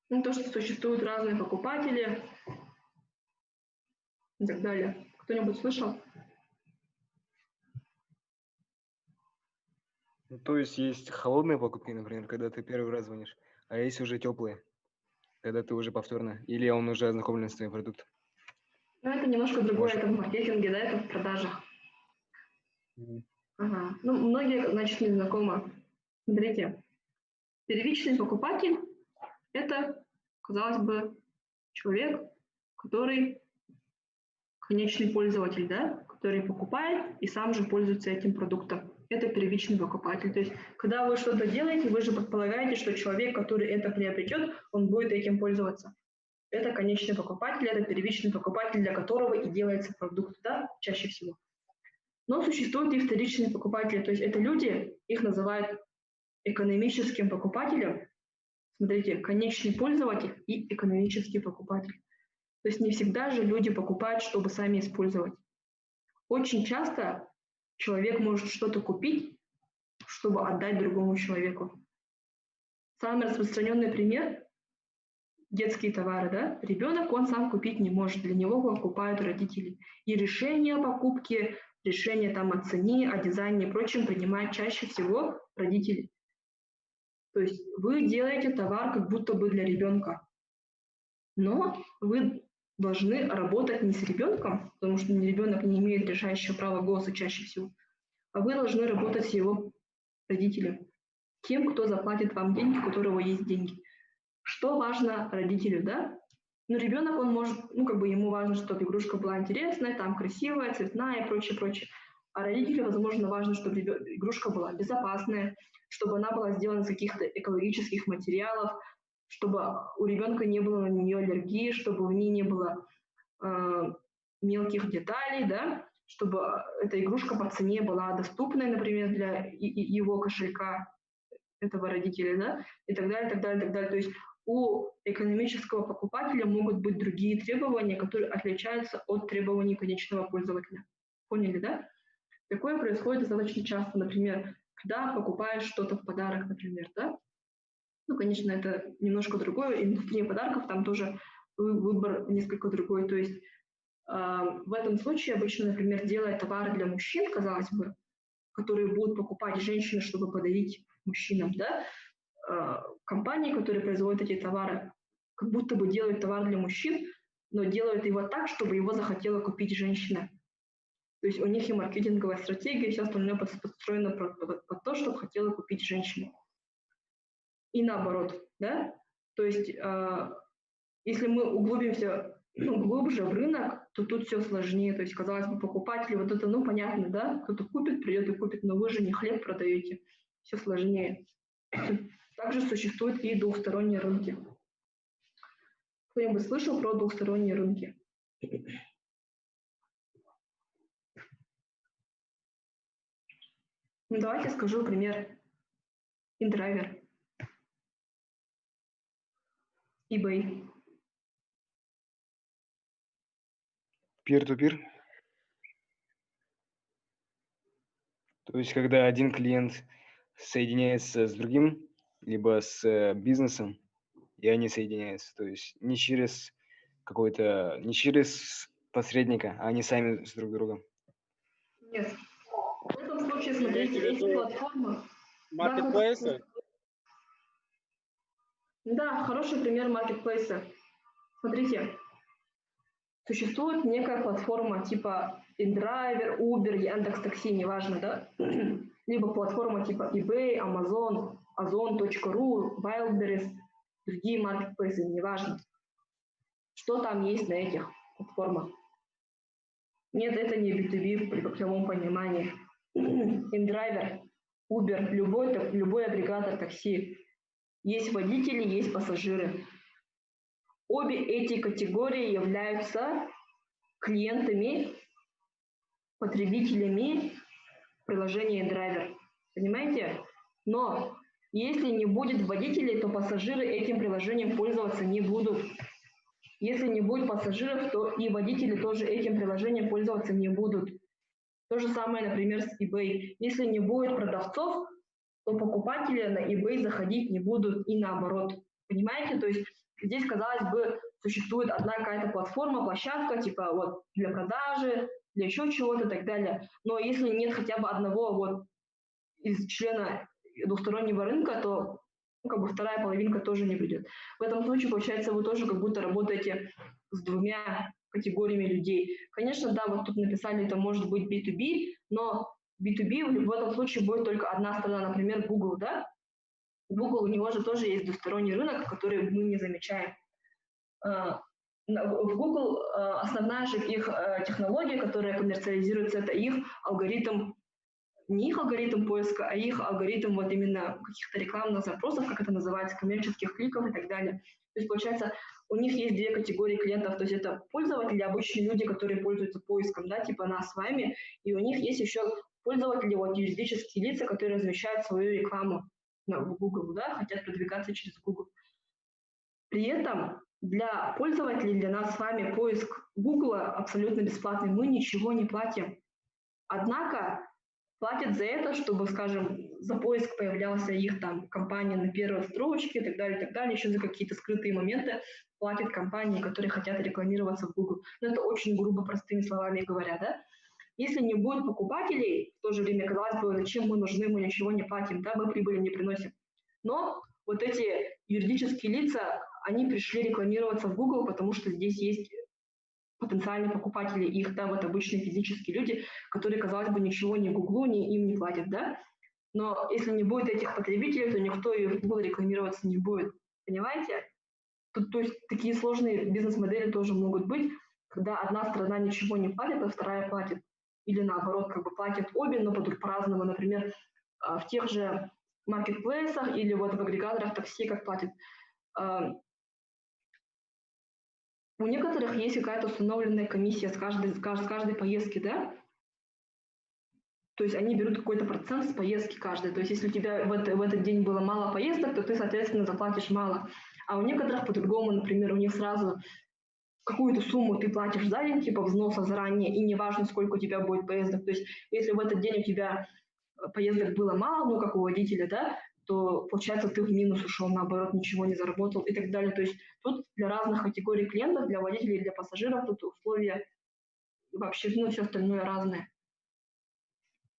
То, что существуют разные покупатели и так далее. Кто-нибудь слышал? То есть есть холодные покупки, например, когда ты первый раз звонишь, а есть уже теплые, когда ты уже повторно, или он уже ознакомлен с твоим продуктом? Это немножко другое, это в маркетинге, да, это в продажах. Ага. Многие, значит, не знакомы. Смотрите, первичный покупатель – это, казалось бы, человек, который конечный пользователь, да, который покупает и сам же пользуется этим продуктом. Это первичный покупатель. То есть, когда вы что-то делаете, вы же предполагаете, что человек, который это приобретет, он будет этим пользоваться. Это конечный покупатель, это первичный покупатель, для которого и делается продукт, да, чаще всего. Но существуют и вторичные покупатели, то есть это люди, их называют экономическим покупателем. Смотрите, конечный пользователь и экономический покупатель. То есть не всегда же люди покупают, чтобы сами использовать. Очень часто человек может что-то купить, чтобы отдать другому человеку. Самый распространенный пример – детские товары. Да? Ребенок, он сам купить не может, для него покупают родители. И решение о покупке, решение там, о цене, о дизайне и прочем принимают чаще всего родители. То есть вы делаете товар как будто бы для ребенка, но вы должны работать не с ребенком, потому что ребенок не имеет решающего права голоса чаще всего, а вы должны работать с его родителем, тем, кто заплатит вам деньги, у которого есть деньги. Что важно родителю, да? Ну, ребенок, он может, ему важно, чтобы игрушка была интересная, там красивая, цветная и прочее, прочее. А родителю, возможно, важно, чтобы игрушка была безопасная, чтобы она была сделана из каких-то экологических материалов, чтобы у ребенка не было на нее аллергии, чтобы в ней не было мелких деталей, да, чтобы эта игрушка по цене была доступной, например, для его кошелька, этого родителя, да, и так далее, так далее, так далее. То есть у экономического покупателя могут быть другие требования, которые отличаются от требований конечного пользователя. Поняли, да? Такое происходит достаточно часто, например, когда покупаешь что-то в подарок, например, да? Ну, конечно, это немножко другое, индустрия подарков, там тоже выбор несколько другой. То есть в этом случае обычно, например, делая товары для мужчин, казалось бы, которые будут покупать женщины, чтобы подарить мужчинам, да, компании, которые производят эти товары, как будто бы делают товар для мужчин, но делают его так, чтобы его захотела купить женщина. То есть у них и маркетинговая стратегия, и все остальное подстроено под то, чтобы хотела купить женщина. И наоборот, да? То есть если мы углубимся глубже в рынок, то тут все сложнее. То есть, казалось бы, покупатели, вот это, понятно, да? Кто-то купит, придет и купит, но вы же не хлеб продаете. Все сложнее. Также существуют и двухсторонние рынки. Кто-нибудь слышал про двухсторонние рынки? Давайте скажу пример. InDriver, eBay. Peer-to-peer. То есть, когда один клиент соединяется с другим, либо с бизнесом, и они соединяются. То есть не через посредника, а они сами с друг другом. Нет. В этом случае, смотрите, эти платформы... Маркетплейсы? Да, хороший пример маркетплейса. Смотрите, существует некая платформа типа InDriver, Uber, Яндекс.Такси, неважно, да? Либо платформа типа eBay, Amazon, Ozon.ru, Wildberries, другие маркетплейсы, неважно. Что там есть на этих платформах? Нет, это не B2B в прямом понимании. InDriver, Uber, любой агрегатор такси. Есть водители, есть пассажиры. Обе эти категории являются клиентами, потребителями приложения InDriver. Понимаете? Но если не будет водителей, то пассажиры этим приложением пользоваться не будут. Если не будет пассажиров, то и водители тоже этим приложением пользоваться не будут. То же самое, например, с eBay. Если не будет продавцов, то покупатели на eBay заходить не будут и наоборот. Понимаете? То есть здесь, казалось бы, существует одна какая-то платформа, площадка, типа вот для продажи, для еще чего-то и так далее. Но если нет хотя бы одного вот из члена двухстороннего рынка, то вторая половинка тоже не придет. В этом случае, получается, вы тоже как будто работаете с двумя категориями людей. Конечно, да, вот тут написали, это может быть B2B, но B2B в этом случае будет только одна сторона, например, Google, да? Google, у него же тоже есть двусторонний рынок, который мы не замечаем. В Google основная же их технология, которая коммерциализируется, это их алгоритм, не их алгоритм поиска, а их алгоритм вот именно каких-то рекламных запросов, как это называется, коммерческих кликов и так далее. То есть, получается, у них есть две категории клиентов, то есть это пользователи, обычные люди, которые пользуются поиском, да, типа нас с вами, и у них есть еще пользователи, вот юридические лица, которые размещают свою рекламу. в Google, да, хотят продвигаться через Google. При этом для пользователей, для нас с вами поиск Google абсолютно бесплатный, мы ничего не платим. Однако платят за это, чтобы, скажем, за поиск появлялся их там компания на первой строчке и так далее, еще за какие-то скрытые моменты платят компании, которые хотят рекламироваться в Google. Но это очень грубо, простыми словами говоря, да. Если не будет покупателей, в то же время, казалось бы, зачем мы нужны, мы ничего не платим, да, мы прибыли не приносим. Но вот эти юридические лица, они пришли рекламироваться в Google, потому что здесь есть потенциальные покупатели их, да, вот обычные физические люди, которые, казалось бы, ничего ни Google, ни им не платят, да. Но если не будет этих потребителей, то никто и в Google рекламироваться не будет. Понимаете? Тут, то есть такие сложные бизнес-модели тоже могут быть, когда одна сторона ничего не платит, а вторая платит. Или наоборот, как бы платят обе, но по-разному. Например, в тех же маркетплейсах или вот в агрегаторах такси как платят. У некоторых есть какая-то установленная комиссия с каждой поездки, да? То есть они берут какой-то процент с поездки каждой. То есть если у тебя в этот день было мало поездок, то ты, соответственно, заплатишь мало. А у некоторых по-другому, например, у них сразу какую-то сумму ты платишь за день, типа взноса заранее, и неважно, сколько у тебя будет поездок. То есть если в этот день у тебя поездок было мало, ну, как у водителя, да, то, получается, ты в минус ушел, наоборот, ничего не заработал и так далее. То есть тут для разных категорий клиентов, для водителей, для пассажиров, тут условия вообще, ну, все остальное разное.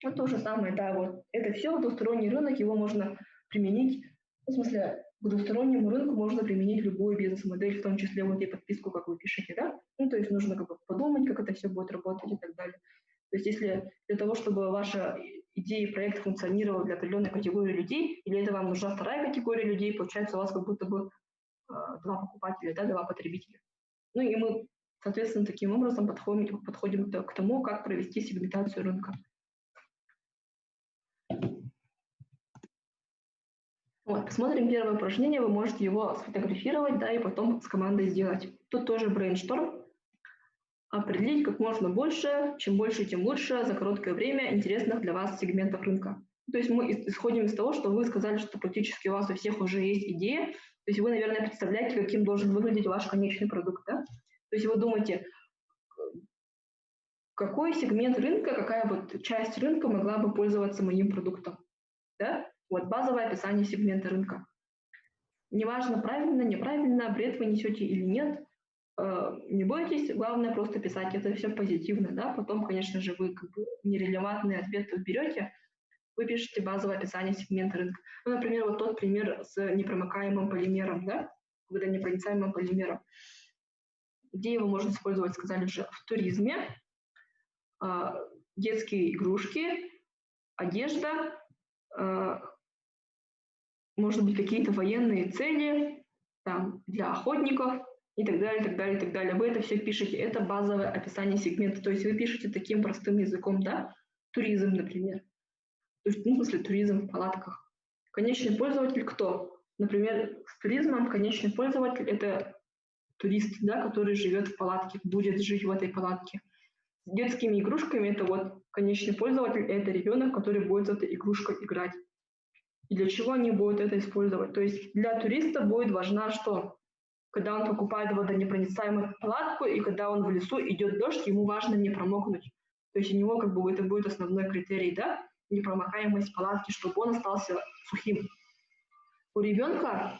Вот то же самое, да, вот. Это все двусторонний рынок, его можно применить, в смысле, к двустороннему рынку можно применить любую бизнес-модель, в том числе вот и подписку, как вы пишете, да? Ну, то есть нужно как бы подумать, как это все будет работать и так далее. То есть если для того, чтобы ваша идея и проект функционировал для определенной категории людей, или это вам нужна вторая категория людей, получается у вас как будто бы два покупателя, да, два потребителя. Ну и мы, соответственно, таким образом подходим к тому, как провести сегментацию рынка. Вот, посмотрим первое упражнение, вы можете его сфотографировать, да, и потом с командой сделать. Тут тоже брейншторм. Определить как можно больше, чем больше, тем лучше, за короткое время интересных для вас сегментов рынка. То есть мы исходим из того, что вы сказали, что практически у вас у всех уже есть идея, то есть вы, наверное, представляете, каким должен выглядеть ваш конечный продукт, да? То есть вы думаете, какой сегмент рынка, какая вот часть рынка могла бы пользоваться моим продуктом, да? Вот базовое описание сегмента рынка. Неважно, правильно, неправильно, бред вы несете или нет, не бойтесь, главное просто писать, это все позитивно, да, потом, конечно же, вы как бы нерелевантный ответ берете, вы пишете базовое описание сегмента рынка. Ну, например, вот тот пример с непромокаемым полимером, да, водонепроницаемым полимером. Где его можно использовать, сказали же, в туризме, детские игрушки, одежда, может быть, какие-то военные цели, там, для охотников, и так далее, так далее, так далее. Вы это все пишете, это базовое описание сегмента, то есть вы пишете таким простым языком, да, туризм, например, то есть, ну, в смысле, туризм в палатках. Конечный пользователь кто? Например, с туризмом конечный пользователь – это турист, да, который живет в палатке, будет жить в этой палатке. С детскими игрушками – это вот конечный пользователь – это ребенок, который будет с этой игрушкой играть. И для чего они будут это использовать? То есть для туриста будет важна что? Когда он покупает водонепроницаемую палатку, и когда он в лесу идет дождь, ему важно не промокнуть. То есть у него как бы это будет основной критерий, да, непромокаемость палатки, чтобы он остался сухим. У ребенка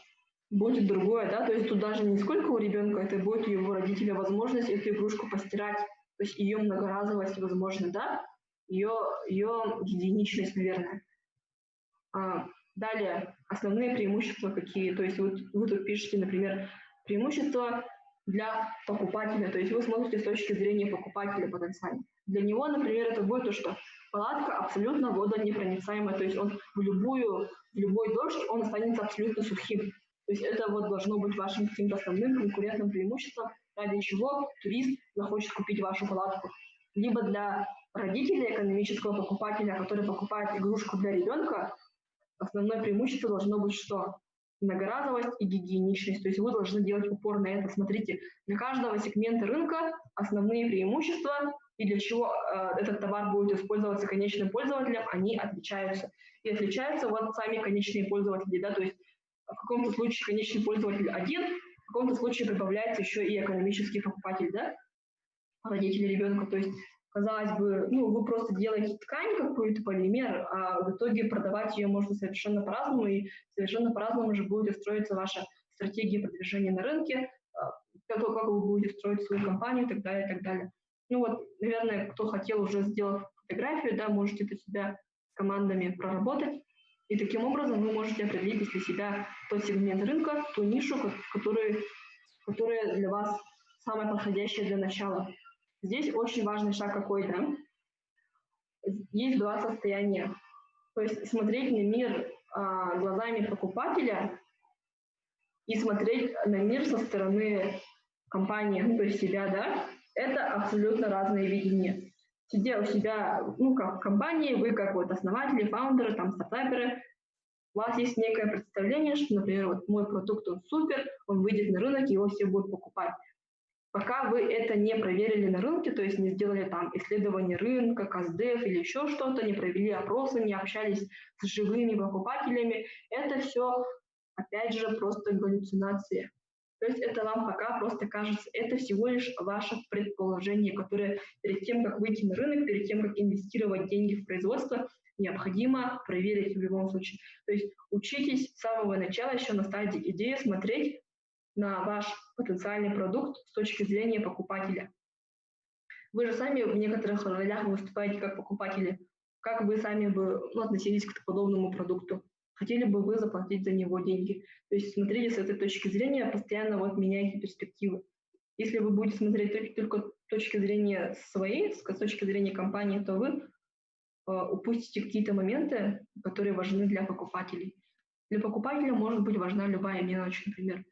будет другое, да, то есть тут даже не сколько у ребенка, это будет у его родителя возможность эту игрушку постирать, то есть ее многоразовость возможно, да, ее единичность, наверное. Далее, основные преимущества какие, то есть вы тут пишете, например, преимущества для покупателя, то есть вы смотрите с точки зрения покупателя потенциально. Для него, например, это будет то, что палатка абсолютно водонепроницаемая, то есть он в любой дождь он останется абсолютно сухим. То есть это вот должно быть вашим каким-то основным конкурентным преимуществом, ради чего турист захочет купить вашу палатку. Либо для родителя, экономического покупателя, который покупает игрушку для ребенка, основное преимущество должно быть что? Многоразовость и гигиеничность. То есть вы должны делать упор на это. Смотрите, для каждого сегмента рынка основные преимущества и для чего этот товар будет использоваться конечным пользователем, они отличаются. И отличаются вот сами конечные пользователи, да, то есть в каком-то случае конечный пользователь один, в каком-то случае прибавляется еще и экономический покупатель, да, родители ребенка. То есть, казалось бы, ну, вы просто делаете ткань какую-то, полимер, а в итоге продавать ее можно совершенно по-разному, и совершенно по-разному же будет устроиться ваша стратегия продвижения на рынке, то, как вы будете строить свою компанию и так далее, и так далее. Ну вот, наверное, кто хотел уже сделать фотографию, да, можете для себя с командами проработать, и таким образом вы можете определить для себя тот сегмент рынка, ту нишу, которая для вас самая подходящая для начала. Здесь очень важный шаг какой, да? Есть два состояния. То есть смотреть на мир глазами покупателя и смотреть на мир со стороны компании, ну, то есть себя, да, это абсолютно разные видения. Сидя у себя, ну, как в компании, вы как вот основатели, фаундеры, там, стартаперы, у вас есть некое представление, что, например, вот мой продукт, он супер, он выйдет на рынок, его все будут покупать. Пока вы это не проверили на рынке, то есть не сделали там исследование рынка, КСДФ или еще что-то, не провели опросы, не общались с живыми покупателями, это все, опять же, просто галлюцинация. То есть это вам пока просто кажется, это всего лишь ваше предположение, которое перед тем, как выйти на рынок, перед тем, как инвестировать деньги в производство, необходимо проверить в любом случае. То есть учитесь с самого начала, еще на стадии идеи, смотреть на ваш потенциальный продукт с точки зрения покупателя. Вы же сами в некоторых ролях выступаете как покупатели. Как вы сами бы относились к подобному продукту? Хотели бы вы заплатить за него деньги? То есть смотрите с этой точки зрения, постоянно вот меняйте перспективы. Если вы будете смотреть только с точки зрения своей, с точки зрения компании, то вы упустите какие-то моменты, которые важны для покупателей. Для покупателя может быть важна любая мелочь, например.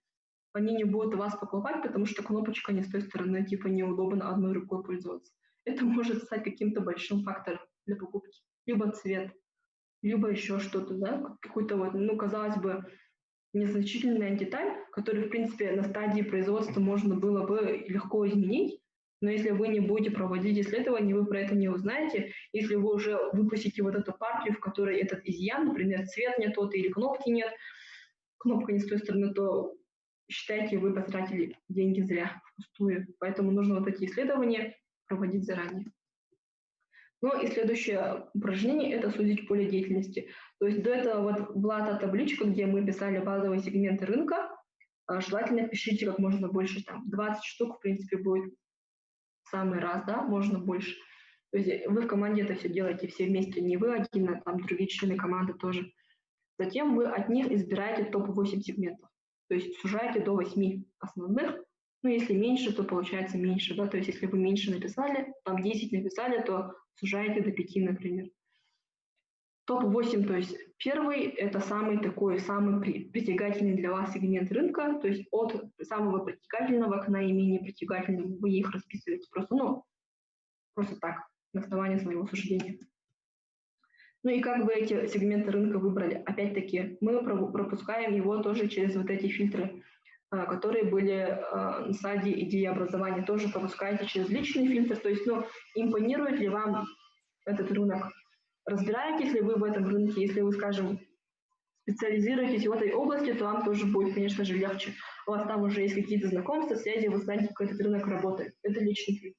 Они не будут вас покупать, потому что кнопочка не с той стороны, типа неудобно одной рукой пользоваться. Это может стать каким-то большим фактором для покупки. Либо цвет, либо еще что-то, да, какой-то вот, ну, казалось бы, незначительная деталь, которую, в принципе, на стадии производства можно было бы легко изменить, но если вы не будете проводить исследования, вы про это не узнаете. Если вы уже выпустите вот эту партию, в которой этот изъян, например, цвет не тот или кнопки нет, кнопка не с той стороны, то считайте, вы потратили деньги зря, впустую. Поэтому нужно вот эти исследования проводить заранее. Ну и следующее упражнение – это сузить поле деятельности. То есть до этого вот была та табличка, где мы писали базовые сегменты рынка. Желательно пишите как можно больше, там 20 штук, в принципе, будет в самый раз, да, можно больше. То есть вы в команде это все делаете все вместе, не вы один, а там другие члены команды тоже. Затем вы от них избираете топ-8 сегментов. То есть сужаете до 8 основных. Ну, если меньше, то получается меньше, да, то есть если вы меньше написали, там 10 написали, то сужаете до 5, например. Топ-8, то есть первый – это самый такой, самый притягательный для вас сегмент рынка, то есть от самого притягательного к наименее притягательному вы их расписываете просто, ну, просто так, на основании своего суждения. Ну и как вы эти сегменты рынка выбрали? Опять-таки, мы пропускаем его тоже через вот эти фильтры, которые были на стадии идеи образования. Тоже пропускаете через личный фильтр. То есть, ну, импонирует ли вам этот рынок? Разбираетесь ли вы в этом рынке? Если вы, скажем, специализируетесь в этой области, то вам тоже будет, конечно же, легче. У вас там уже есть какие-то знакомства, связи, вы знаете, как этот рынок работает. Это личный фильтр.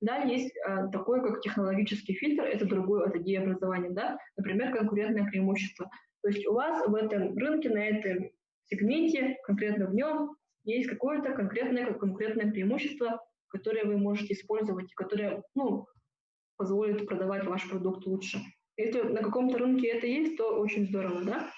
Далее есть такой, как технологический фильтр, это другое, это идея-образование, да, например, конкурентное преимущество. То есть у вас в этом рынке, на этом сегменте, конкретно в нем, есть какое-то конкретное преимущество, которое вы можете использовать, которое, ну, позволит продавать ваш продукт лучше. Если на каком-то рынке это есть, то очень здорово, да.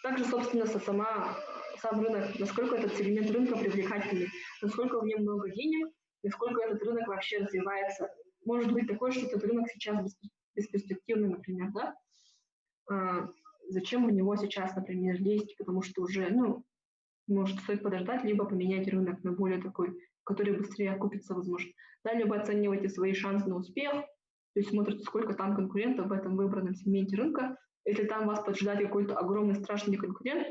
Также, собственно, сам рынок, насколько этот сегмент рынка привлекательный, насколько в нем много денег, насколько этот рынок вообще развивается. Может быть такое, что этот рынок сейчас бесперспективный, например, да? Зачем в него сейчас, например, лезть, потому что уже, ну, может, стоит подождать, либо поменять рынок на более такой, который быстрее окупится, возможно. Далее вы оцениваете свои шансы на успех, то есть смотрите, сколько там конкурентов в этом выбранном сегменте рынка. Если там вас поджидает какой-то огромный страшный конкурент,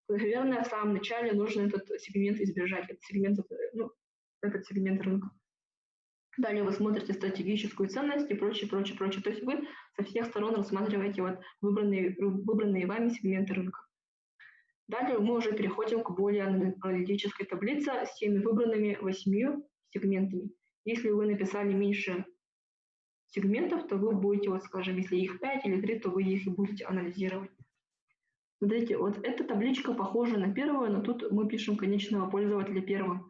то, наверное, в самом начале нужно этот сегмент избежать, этот сегмент рынка. Далее вы смотрите стратегическую ценность и прочее, прочее, прочее. То есть вы со всех сторон рассматриваете вот выбранные вами сегменты рынка. Далее мы уже переходим к более аналитической таблице с теми выбранными 8 сегментами. Если вы написали меньше сегментов, то вы будете, вот скажем, если их 5 или 3, то вы их и будете анализировать. Смотрите, вот эта табличка похожа на первую, но тут мы пишем конечного пользователя первым.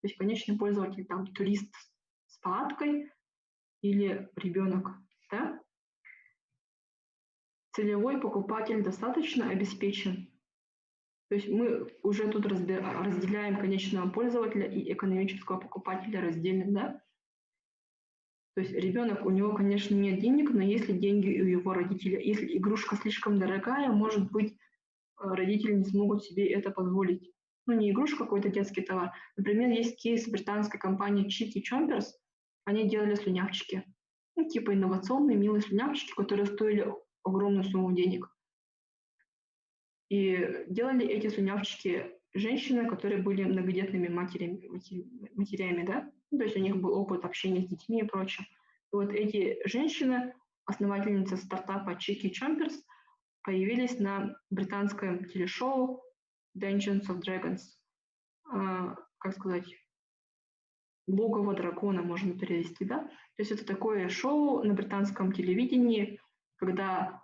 То есть конечный пользователь там турист с палаткой или ребенок. Да? Целевой покупатель достаточно обеспечен. То есть мы уже тут разделяем конечного пользователя и экономического покупателя раздельно, да? То есть ребенок, у него, конечно, нет денег, но если деньги у его родителя, если игрушка слишком дорогая, может быть, родители не смогут себе это позволить. Ну, не игрушка, какой-то детский товар. Например, есть кейс британской компании Cheeky Chompers. Они делали слюнявчики. Ну, типа инновационные, милые слюнявчики, которые стоили огромную сумму денег. И делали эти слюнявчики женщины, которые были многодетными матерями, да? То есть у них был опыт общения с детьми и прочее. И вот эти женщины, основательницы стартапа Cheeky Chompers, появились на британском телешоу Dungeons of Dragons. Как сказать? Логово дракона можно перевести, да? То есть это такое шоу на британском телевидении, когда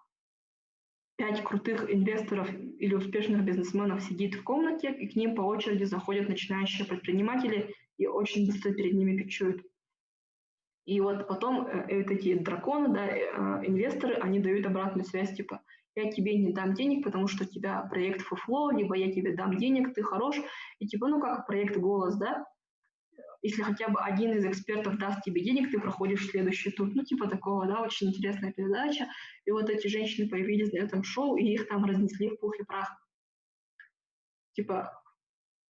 5 крутых инвесторов или успешных бизнесменов сидит в комнате, и к ним по очереди заходят начинающие предприниматели и очень быстро перед ними питчуют. И вот потом эти драконы, да, инвесторы, они дают обратную связь, типа, я тебе не дам денег, потому что у тебя проект фуфло, либо я тебе дам денег, ты хорош. И типа, ну как проект «Голос», да, если хотя бы один из экспертов даст тебе денег, ты проходишь следующий тур. Ну, типа такого, да, очень интересная передача. И вот эти женщины появились на этом шоу, и их там разнесли в пух и прах. Типа,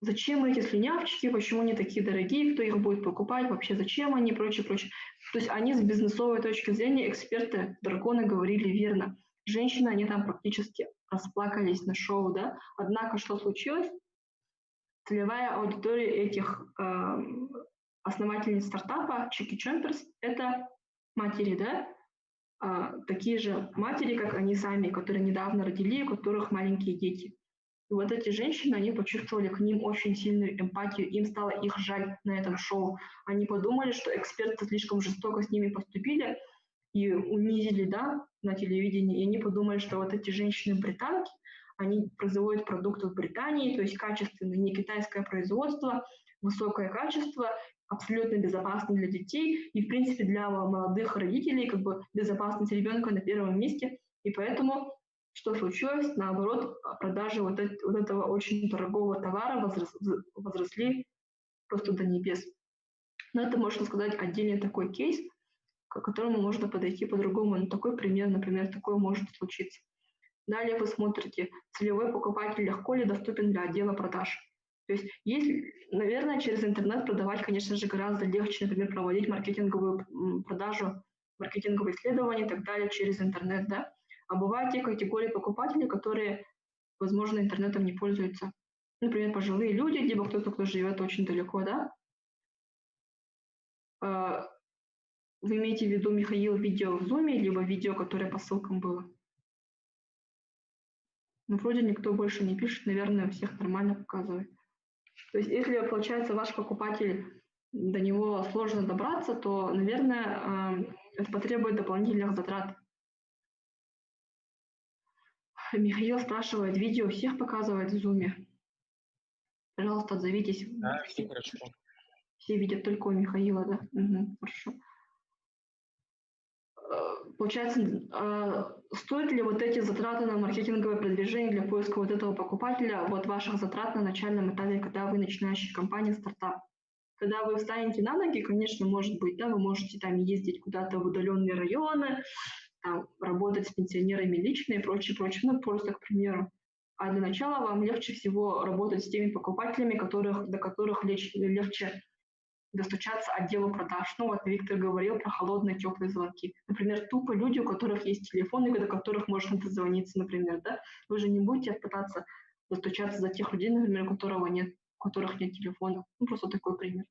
зачем эти слюнявчики, почему они такие дорогие, кто их будет покупать, вообще зачем они, прочее, прочее. То есть они с бизнесовой точки зрения, эксперты, драконы говорили верно. Женщины, они там практически расплакались на шоу, да. Однако, что случилось? Целевая аудитория этих основательниц стартапа Cheeky Chompers – это матери, да, такие же матери, как они сами, которые недавно родили, у которых маленькие дети. И вот эти женщины, они почувствовали к ним очень сильную эмпатию, им стало их жаль на этом шоу. Они подумали, что эксперты слишком жестоко с ними поступили и унизили, да, на телевидении, и они подумали, что вот эти женщины-британки, они производят продукты в Британии, то есть качественное, не китайское производство, высокое качество, абсолютно безопасно для детей и, в принципе, для молодых родителей, как бы безопасность ребенка на первом месте. И поэтому, что случилось, наоборот, продажи вот этого очень дорогого товара возросли просто до небес. Но это, можно сказать, отдельный такой кейс, к которому можно подойти по-другому. Но такой пример, например, такое может случиться. Далее вы смотрите, целевой покупатель легко ли доступен для отдела продаж. То есть, наверное, через интернет продавать, конечно же, гораздо легче, например, проводить маркетинговую продажу, маркетинговые исследования и так далее через интернет, да. А бывают те категории покупателей, которые, возможно, интернетом не пользуются. Например, пожилые люди, либо кто-то, кто живет очень далеко, да. Вы имеете в виду, Михаил, видео в Zoom, либо видео, которое по ссылкам было? Ну, вроде никто больше не пишет, наверное, у всех нормально показывает. То есть, если, получается, ваш покупатель, до него сложно добраться, то, наверное, это потребует дополнительных затрат. Михаил спрашивает, видео всех показывает в Zoom? Пожалуйста, отзовитесь. Да, все хорошо. Все видят только у Михаила, да? Угу, хорошо. Получается, стоят ли вот эти затраты на маркетинговое продвижение для поиска вот этого покупателя от ваших затрат на начальном этапе, когда вы начинающая компания, стартап? Когда вы встанете на ноги, конечно, может быть, да, вы можете там ездить куда-то в удаленные районы, там, работать с пенсионерами лично и прочее, прочее, ну, просто к примеру. А для начала вам легче всего работать с теми покупателями, до которых легче достучаться отделу продаж. Ну вот Виктор говорил про холодные, теплые звонки. Например, тупо люди, у которых есть телефоны, до которых можно дозвониться, например, да. Вы же не будете пытаться достучаться за тех людей, например, у которых нет телефона. Ну, просто такой пример.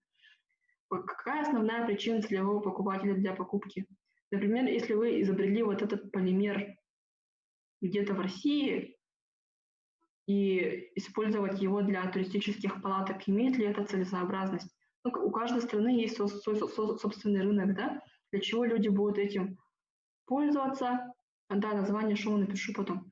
Какая основная причина целевого покупателя для покупки? Например, если вы изобрели вот этот полимер где-то в России и использовать его для туристических палаток, имеет ли это целесообразность? Ну, у каждой страны есть собственный рынок, да? Для чего люди будут этим пользоваться? Да, название шоу напишу потом.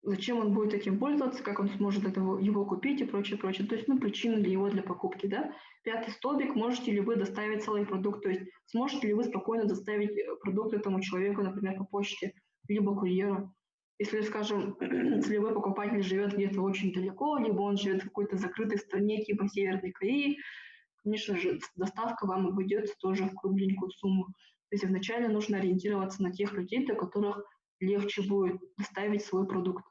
Зачем он будет этим пользоваться, как он сможет его купить и прочее, прочее. То есть, причины для покупки, да. 5-й столбик, можете ли вы доставить целый продукт, то есть сможете ли вы спокойно доставить продукт этому человеку, например, по почте, либо курьеру. Если, скажем, целевой покупатель живет где-то очень далеко, либо он живет в какой-то закрытой стране, типа Северной Кореи, конечно же, доставка вам обойдется тоже в кругленькую сумму. То есть вначале нужно ориентироваться на тех людей, для которых легче будет доставить свой продукт.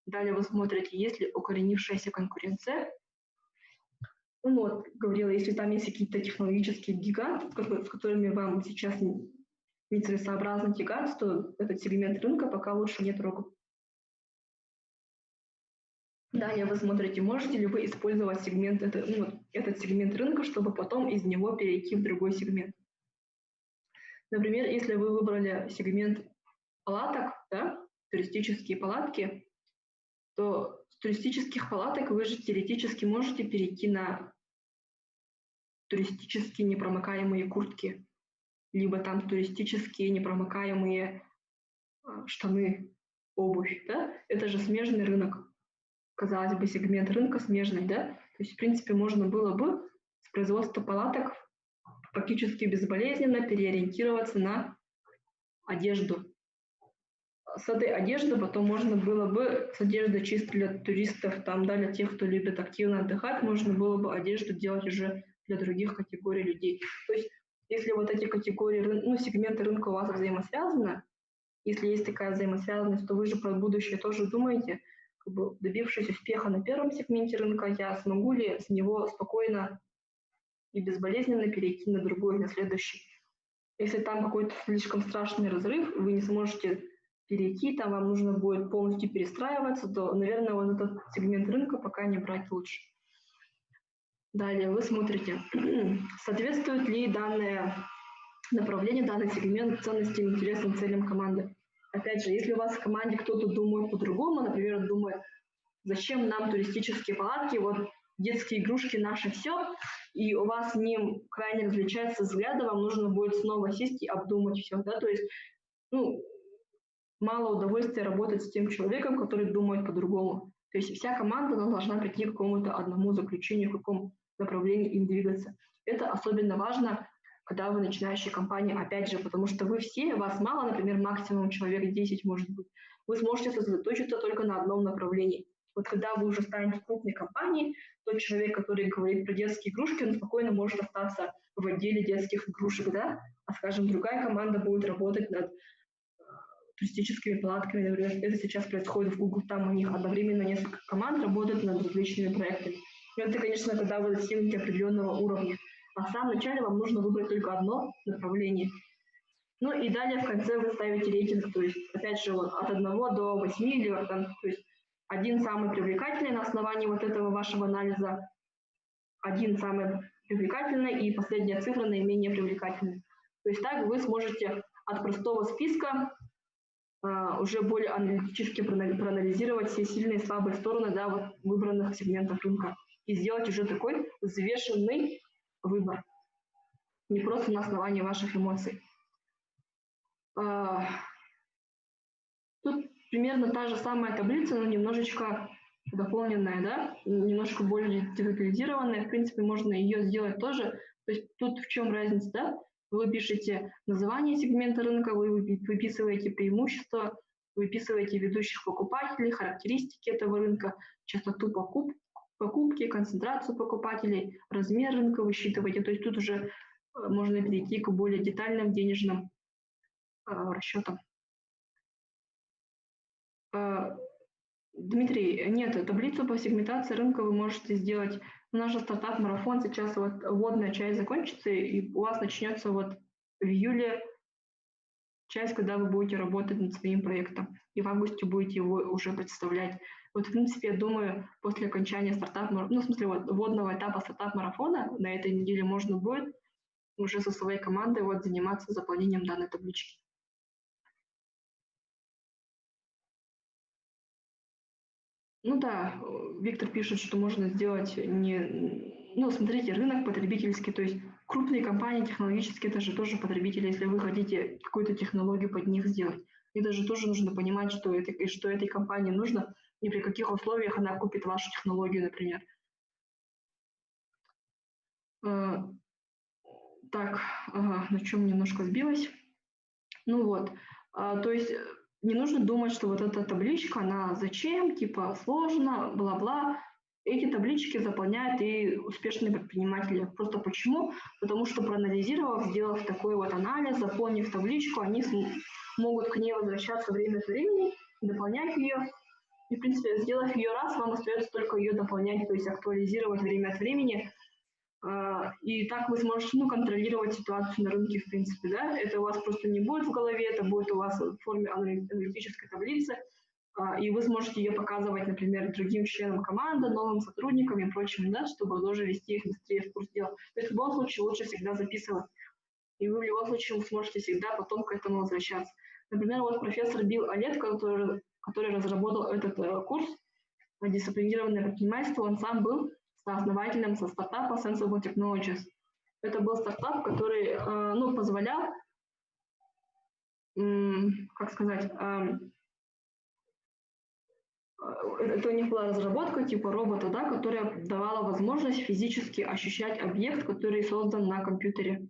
Далее вы смотрите, есть ли укоренившаяся конкуренция. Говорила, если там есть какие-то технологические гиганты, с которыми вам сейчас нецелесообразно тягаться, то этот сегмент рынка пока лучше не трогать. Далее вы смотрите, можете ли вы использовать этот сегмент рынка, чтобы потом из него перейти в другой сегмент. Например, если вы выбрали сегмент палаток, да, туристические палатки, то с туристических палаток вы же теоретически можете перейти на туристические непромокаемые куртки, либо там туристические непромокаемые штаны, обувь, да? Это же смежный рынок. Казалось бы, сегмент рынка смежный, да? То есть, в принципе, можно было бы с производства палаток практически безболезненно переориентироваться на одежду. С этой одежды потом можно было бы, с одеждой чисто для туристов, для тех, кто любит активно отдыхать, можно было бы одежду делать уже для других категорий людей. То есть, если вот эти категории, сегменты рынка у вас взаимосвязаны, если есть такая взаимосвязанность, то вы же про будущее тоже думаете, добившись успеха на первом сегменте рынка, я смогу ли с него спокойно и безболезненно перейти на другой, на следующий. Если там какой-то слишком страшный разрыв, вы не сможете перейти, там вам нужно будет полностью перестраиваться, то, наверное, вот этот сегмент рынка пока не брать лучше. Далее вы смотрите, соответствует ли данное направление, данный сегмент ценностям, интересам, целям команды. Опять же, если у вас в команде кто-то думает по-другому, например, думает, зачем нам туристические палатки, вот детские игрушки наше все, и у вас с ним крайне различаются взгляды, вам нужно будет снова сесть и обдумать все, да, то есть, мало удовольствия работать с тем человеком, который думает по-другому. То есть вся команда должна прийти к какому-то одному заключению, в каком направлении им двигаться. Это особенно важно, когда вы начинающая компания, опять же, потому что вы все, вас мало, например, максимум человек 10 может быть, вы сможете сосредоточиться только на одном направлении. Вот когда вы уже станете крупной компанией, тот человек, который говорит про детские игрушки, он спокойно может остаться в отделе детских игрушек, да, а, скажем, другая команда будет работать над туристическими палатками, например, это сейчас происходит в Google, там у них одновременно несколько команд работают над различными проектами. И это, конечно, когда вы достигнете определенного уровня. А в самом начале вам нужно выбрать только одно направление. И далее в конце вы ставите рейтинг, то есть, опять же, от 1 до 8, или то есть, один самый привлекательный на основании вот этого вашего анализа, один самый привлекательный и последняя цифра наименее привлекательная. То есть так вы сможете от простого списка уже более аналитически проанализировать все сильные и слабые стороны, да, вот выбранных сегментов рынка и сделать уже такой взвешенный выбор, не просто на основании ваших эмоций. Тут примерно та же самая таблица, но немножечко дополненная, да, немножко более детализированная. В принципе, можно ее сделать тоже. То есть тут в чем разница, да? Вы пишете название сегмента рынка, вы выписываете преимущества, выписываете ведущих покупателей, характеристики этого рынка, частоту покупки, концентрацию покупателей, размер рынка высчитываете. То есть тут уже можно перейти к более детальным денежным расчетам. Дмитрий, нет, таблицу по сегментации рынка вы можете сделать. Наш стартап-марафон сейчас вот вводная часть закончится, и у вас начнется вот в июле часть, когда вы будете работать над своим проектом, и в августе будете его уже представлять. Вот, в принципе, я думаю, после окончания вводного этапа стартап-марафона на этой неделе можно будет уже со своей командой заниматься заполнением данной таблички. Ну да, Виктор пишет, что можно сделать смотрите, рынок потребительский, то есть крупные компании технологические, это же тоже потребители, если вы хотите какую-то технологию под них сделать. Это же тоже нужно понимать, что этой компании нужно, и при каких условиях она купит вашу технологию, например. Так, на чем немножко сбилась. То есть не нужно думать, что вот эта табличка, она зачем, типа сложно, бла-бла. Эти таблички заполняют и успешные предприниматели. Просто почему? Потому что проанализировав, сделав такой анализ, заполнив табличку, они могут к ней возвращаться время от времени, дополнять ее. И, в принципе, сделав ее раз, вам остается только ее дополнять, то есть актуализировать время от времени. И так вы сможете контролировать ситуацию на рынке, в принципе, да. Это у вас просто не будет в голове, это будет у вас в форме аналитической таблицы, и вы сможете ее показывать, например, другим членам команды, новым сотрудникам и прочим, да, чтобы тоже вести их быстрее в курс дела. То есть в любом случае лучше всегда записывать, и вы в любом случае сможете всегда потом к этому возвращаться. Например, профессор Билл Олет, который разработал этот курс «Дисциплинированное предпринимательство», он сам был основателем стартапа Sensible Technologies. Это был стартап, который позволял, это у них была разработка типа робота, да, которая давала возможность физически ощущать объект, который создан на компьютере.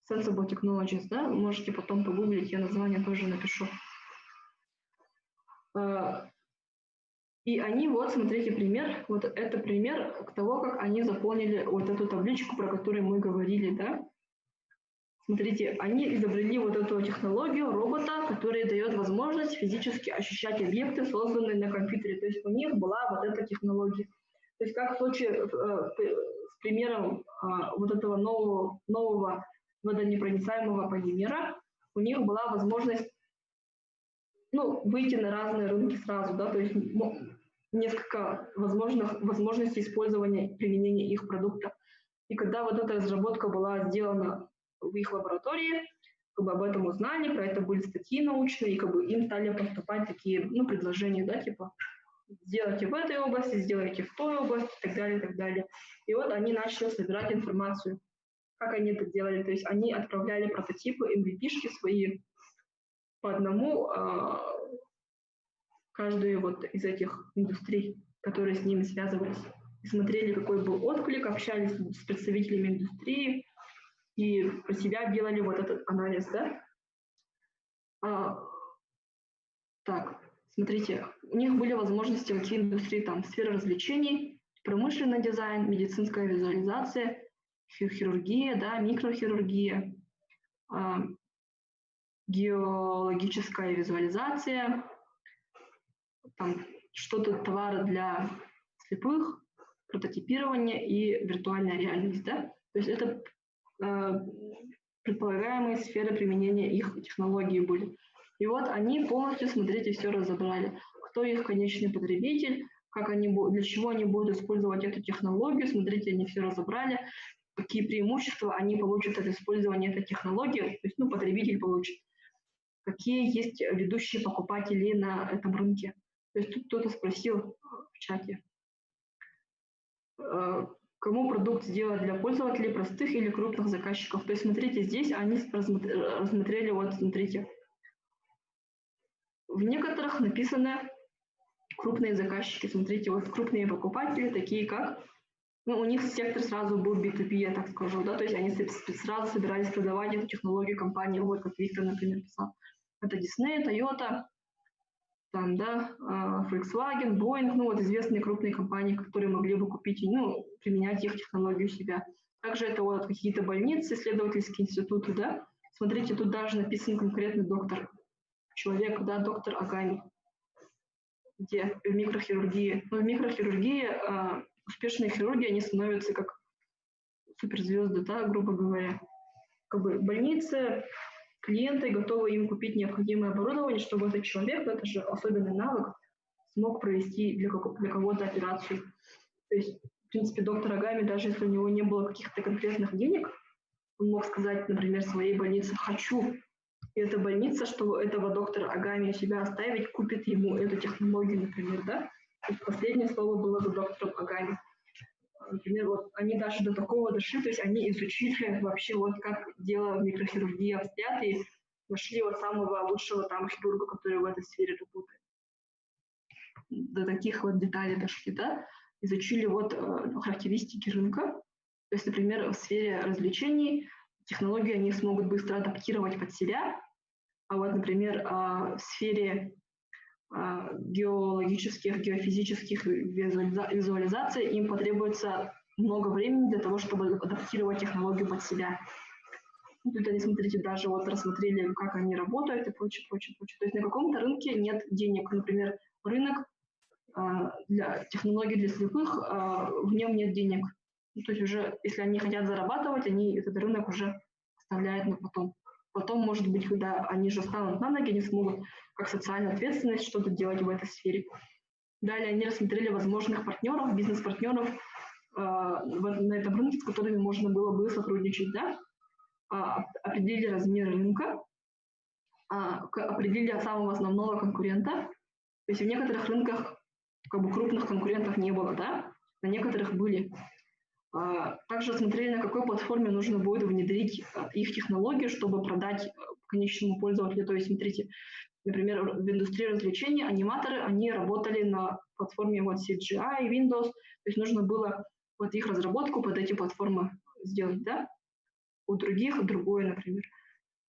Sensible Technologies, да, можете потом погуглить, я название тоже напишу. И они, смотрите, пример, это пример того, как они заполнили эту табличку, про которую мы говорили, да. Смотрите, они изобрели эту технологию робота, которая дает возможность физически ощущать объекты, созданные на компьютере. То есть у них была эта технология. То есть как в случае с примером этого нового водонепроницаемого полимера, у них была возможность выйти на разные рынки сразу, да, то есть несколько возможностей использования, применения их продукта. И когда эта разработка была сделана в их лаборатории, об этом узнали, про это были статьи научные, и им стали поступать такие предложения, да, типа сделайте в этой области, сделайте в той области, и так далее, и так далее. И они начали собирать информацию, как они это делали. То есть они отправляли прототипы, MVP-шки свои по одному каждую из этих индустрий, которые с ними связывались. И смотрели, какой был отклик, общались с представителями индустрии и про себя делали этот анализ, да. Так, смотрите, у них были возможности в индустрии, сфера развлечений, промышленный дизайн, медицинская визуализация, хирургия, да, микрохирургия, геологическая визуализация, что-то товары для слепых, прототипирование и виртуальная реальность, да? То есть это предполагаемые сферы применения их технологий были. И они полностью, смотрите, все разобрали. Кто их конечный потребитель, для чего они будут использовать эту технологию, смотрите, они все разобрали, какие преимущества они получат от использования этой технологии, то есть, потребитель получит, какие есть ведущие покупатели на этом рынке. То есть тут кто-то спросил в чате, кому продукт сделать, для пользователей простых или крупных заказчиков. То есть, смотрите, здесь они рассмотрели, смотрите, в некоторых написано крупные заказчики. Смотрите, крупные покупатели, такие как, у них сектор сразу был B2B, я так скажу, да, то есть они сразу собирались продавать эту технологию компании, как Виктор, например, писал. Это Disney, Toyota, Volkswagen, Boeing, известные крупные компании, которые могли бы купить и применять их технологию у себя. Также это какие-то больницы, исследовательские институты, да. Смотрите, тут даже написан конкретный человек, да, доктор Агами, где в микрохирургии. В микрохирургии успешные хирурги, они становятся как суперзвезды, да, грубо говоря. Больницы, клиенты, готовы им купить необходимое оборудование, чтобы этот человек, это же особенный навык, смог провести для кого-то операцию. То есть, в принципе, доктор Агами, даже если у него не было каких-то конкретных денег, он мог сказать, например, своей больнице «хочу». И эта больница, чтобы этого доктора Агами у себя оставить, купит ему эту технологию, например, да? То есть последнее слово было за доктором Агами. Например, вот они даже до такого дошли, то есть они изучили вообще вот как дело в микрохирургии обстоят и нашли вот самого лучшего там хирурга, который в этой сфере работает. До таких вот деталей дошли, да? Изучили вот характеристики рынка. То есть, например, в сфере развлечений технологии они смогут быстро адаптировать под себя, а вот, например, в сфере геологических, геофизических визуализаций им потребуется много времени для того, чтобы адаптировать технологию под себя. Тут они, смотрите, даже вот рассмотрели, как они работают и прочее, прочее, прочее. То есть на каком-то рынке нет денег. Например, рынок для технологий для слепых, в нем нет денег. То есть уже, если они хотят зарабатывать, они этот рынок уже оставляют на потом. Потом, может быть, когда они же станут на ноги, они смогут как социальную ответственность что-то делать в этой сфере. Далее они рассмотрели возможных партнеров, бизнес-партнеров на этом рынке, с которыми можно было бы сотрудничать, да? Определили размер рынка, определили самого основного конкурента. То есть в некоторых рынках как бы крупных конкурентов не было, да? На некоторых были. Также смотрели, на какой платформе нужно будет внедрить их технологию, чтобы продать конечному пользователю. То есть, смотрите, например, в индустрии развлечений аниматоры, они работали на платформе вот CGI, Windows, то есть нужно было вот их разработку под эти платформы сделать, да? У других другое, например.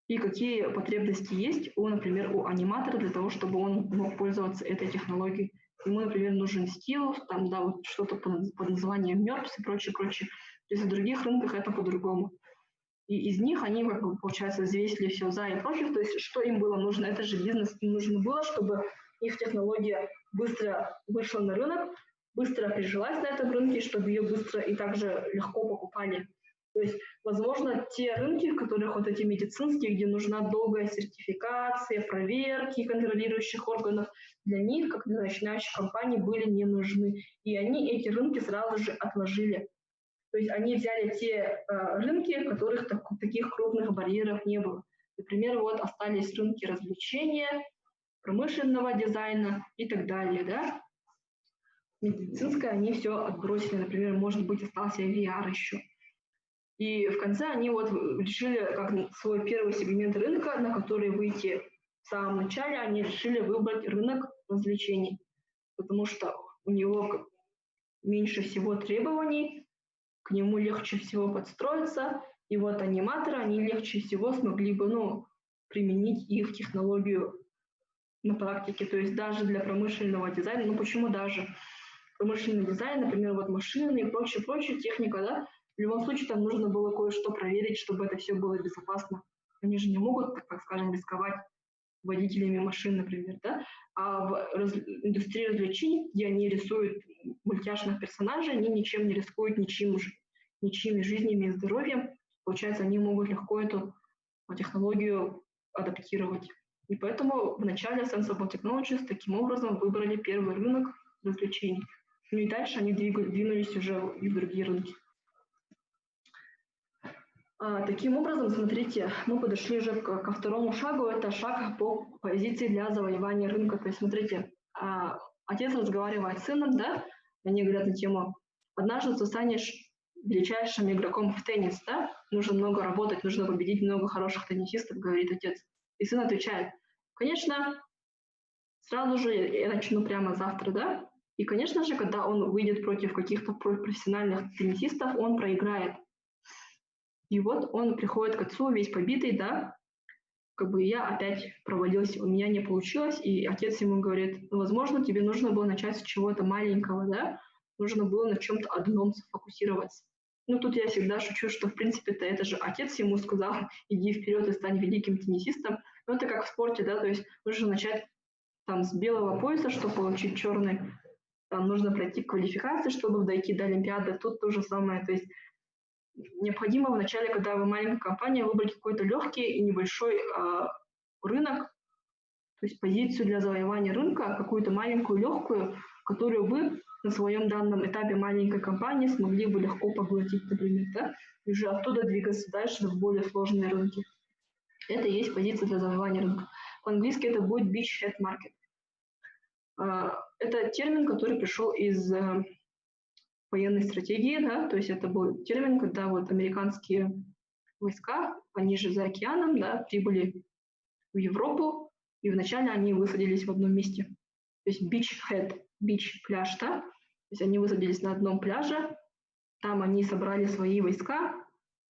И какие потребности есть, например, у аниматора для того, чтобы он мог пользоваться этой технологией. Ему, например, нужен стилус, там, да, вот что-то под названием MERPS и прочее, прочее. То есть в других рынках это по-другому. И из них они, как бы, получается, взвесили все за и против. То есть что им было нужно? Это же бизнес. Им нужно было, чтобы их технология быстро вышла на рынок, быстро прижилась на этом рынке, чтобы ее быстро и также легко покупали. То есть, возможно, те рынки, в которых вот эти медицинские, где нужна долгая сертификация, проверки контролирующих органов, для них, как для начинающих компаний, были не нужны. И они эти рынки сразу же отложили. То есть они взяли те рынки, в которых таких крупных барьеров не было. Например, вот остались рынки развлечения, промышленного дизайна и так далее, да. Медицинское они все отбросили. Например, может быть, остался VR еще. И в конце они вот решили, как свой первый сегмент рынка, на который выйти в самом начале, они решили выбрать рынок развлечений, потому что у него меньше всего требований, к нему легче всего подстроиться, и вот аниматоры, они легче всего смогли бы, применить их технологию на практике, то есть даже для промышленного дизайна, почему даже промышленный дизайн, например, вот машины и прочее, техника, да, в любом случае там нужно было кое-что проверить, чтобы это все было безопасно. Они же не могут, так скажем, рисковать водителями машин, например, да? А в индустрии развлечений, где они рисуют мультяшных персонажей, они ничем не рискуют, ничьими жизнями и здоровьем. Получается, они могут легко эту технологию адаптировать. И поэтому в начале Sensible Technologies таким образом выбрали первый рынок развлечений. И дальше они двинулись уже и в другие рынки. Таким образом, смотрите, мы подошли уже ко второму шагу. Это шаг по позиции для завоевания рынка. То есть, смотрите, отец разговаривает с сыном, да, они говорят на тему «Однажды ты станешь величайшим игроком в теннис, да? Нужно много работать, нужно победить много хороших теннисистов», говорит отец. И сын отвечает «Конечно, сразу же я начну прямо завтра, да?» И, конечно же, когда он выйдет против каких-то профессиональных теннисистов, он проиграет. И вот он приходит к отцу весь побитый, да, я опять провалился, у меня не получилось, и отец ему говорит, возможно, тебе нужно было начать с чего-то маленького, да, нужно было на чем-то одном сфокусироваться. Тут я всегда шучу, что, в принципе-то, это же отец ему сказал, иди вперед и стань великим теннисистом. Но это как в спорте, да, то есть нужно начать там с белого пояса, чтобы получить черный, там нужно пройти квалификацию, чтобы дойти до Олимпиады, тут то же самое, то есть необходимо вначале, когда вы маленькая компания, выбрать какой-то легкий и небольшой рынок, то есть позицию для завоевания рынка, какую-то маленькую, легкую, которую вы на своем данном этапе маленькой компании смогли бы легко поглотить, например, да, и уже оттуда двигаться дальше в более сложные рынки. Это и есть позиция для завоевания рынка. По-английски это будет beachhead market. Это термин, который пришел из военной стратегии, да, то есть это был термин, когда вот американские войска, они же за океаном, да, прибыли в Европу, и вначале они высадились в одном месте. То есть beachhead, beach, пляж, да, то есть они высадились на одном пляже, там они собрали свои войска,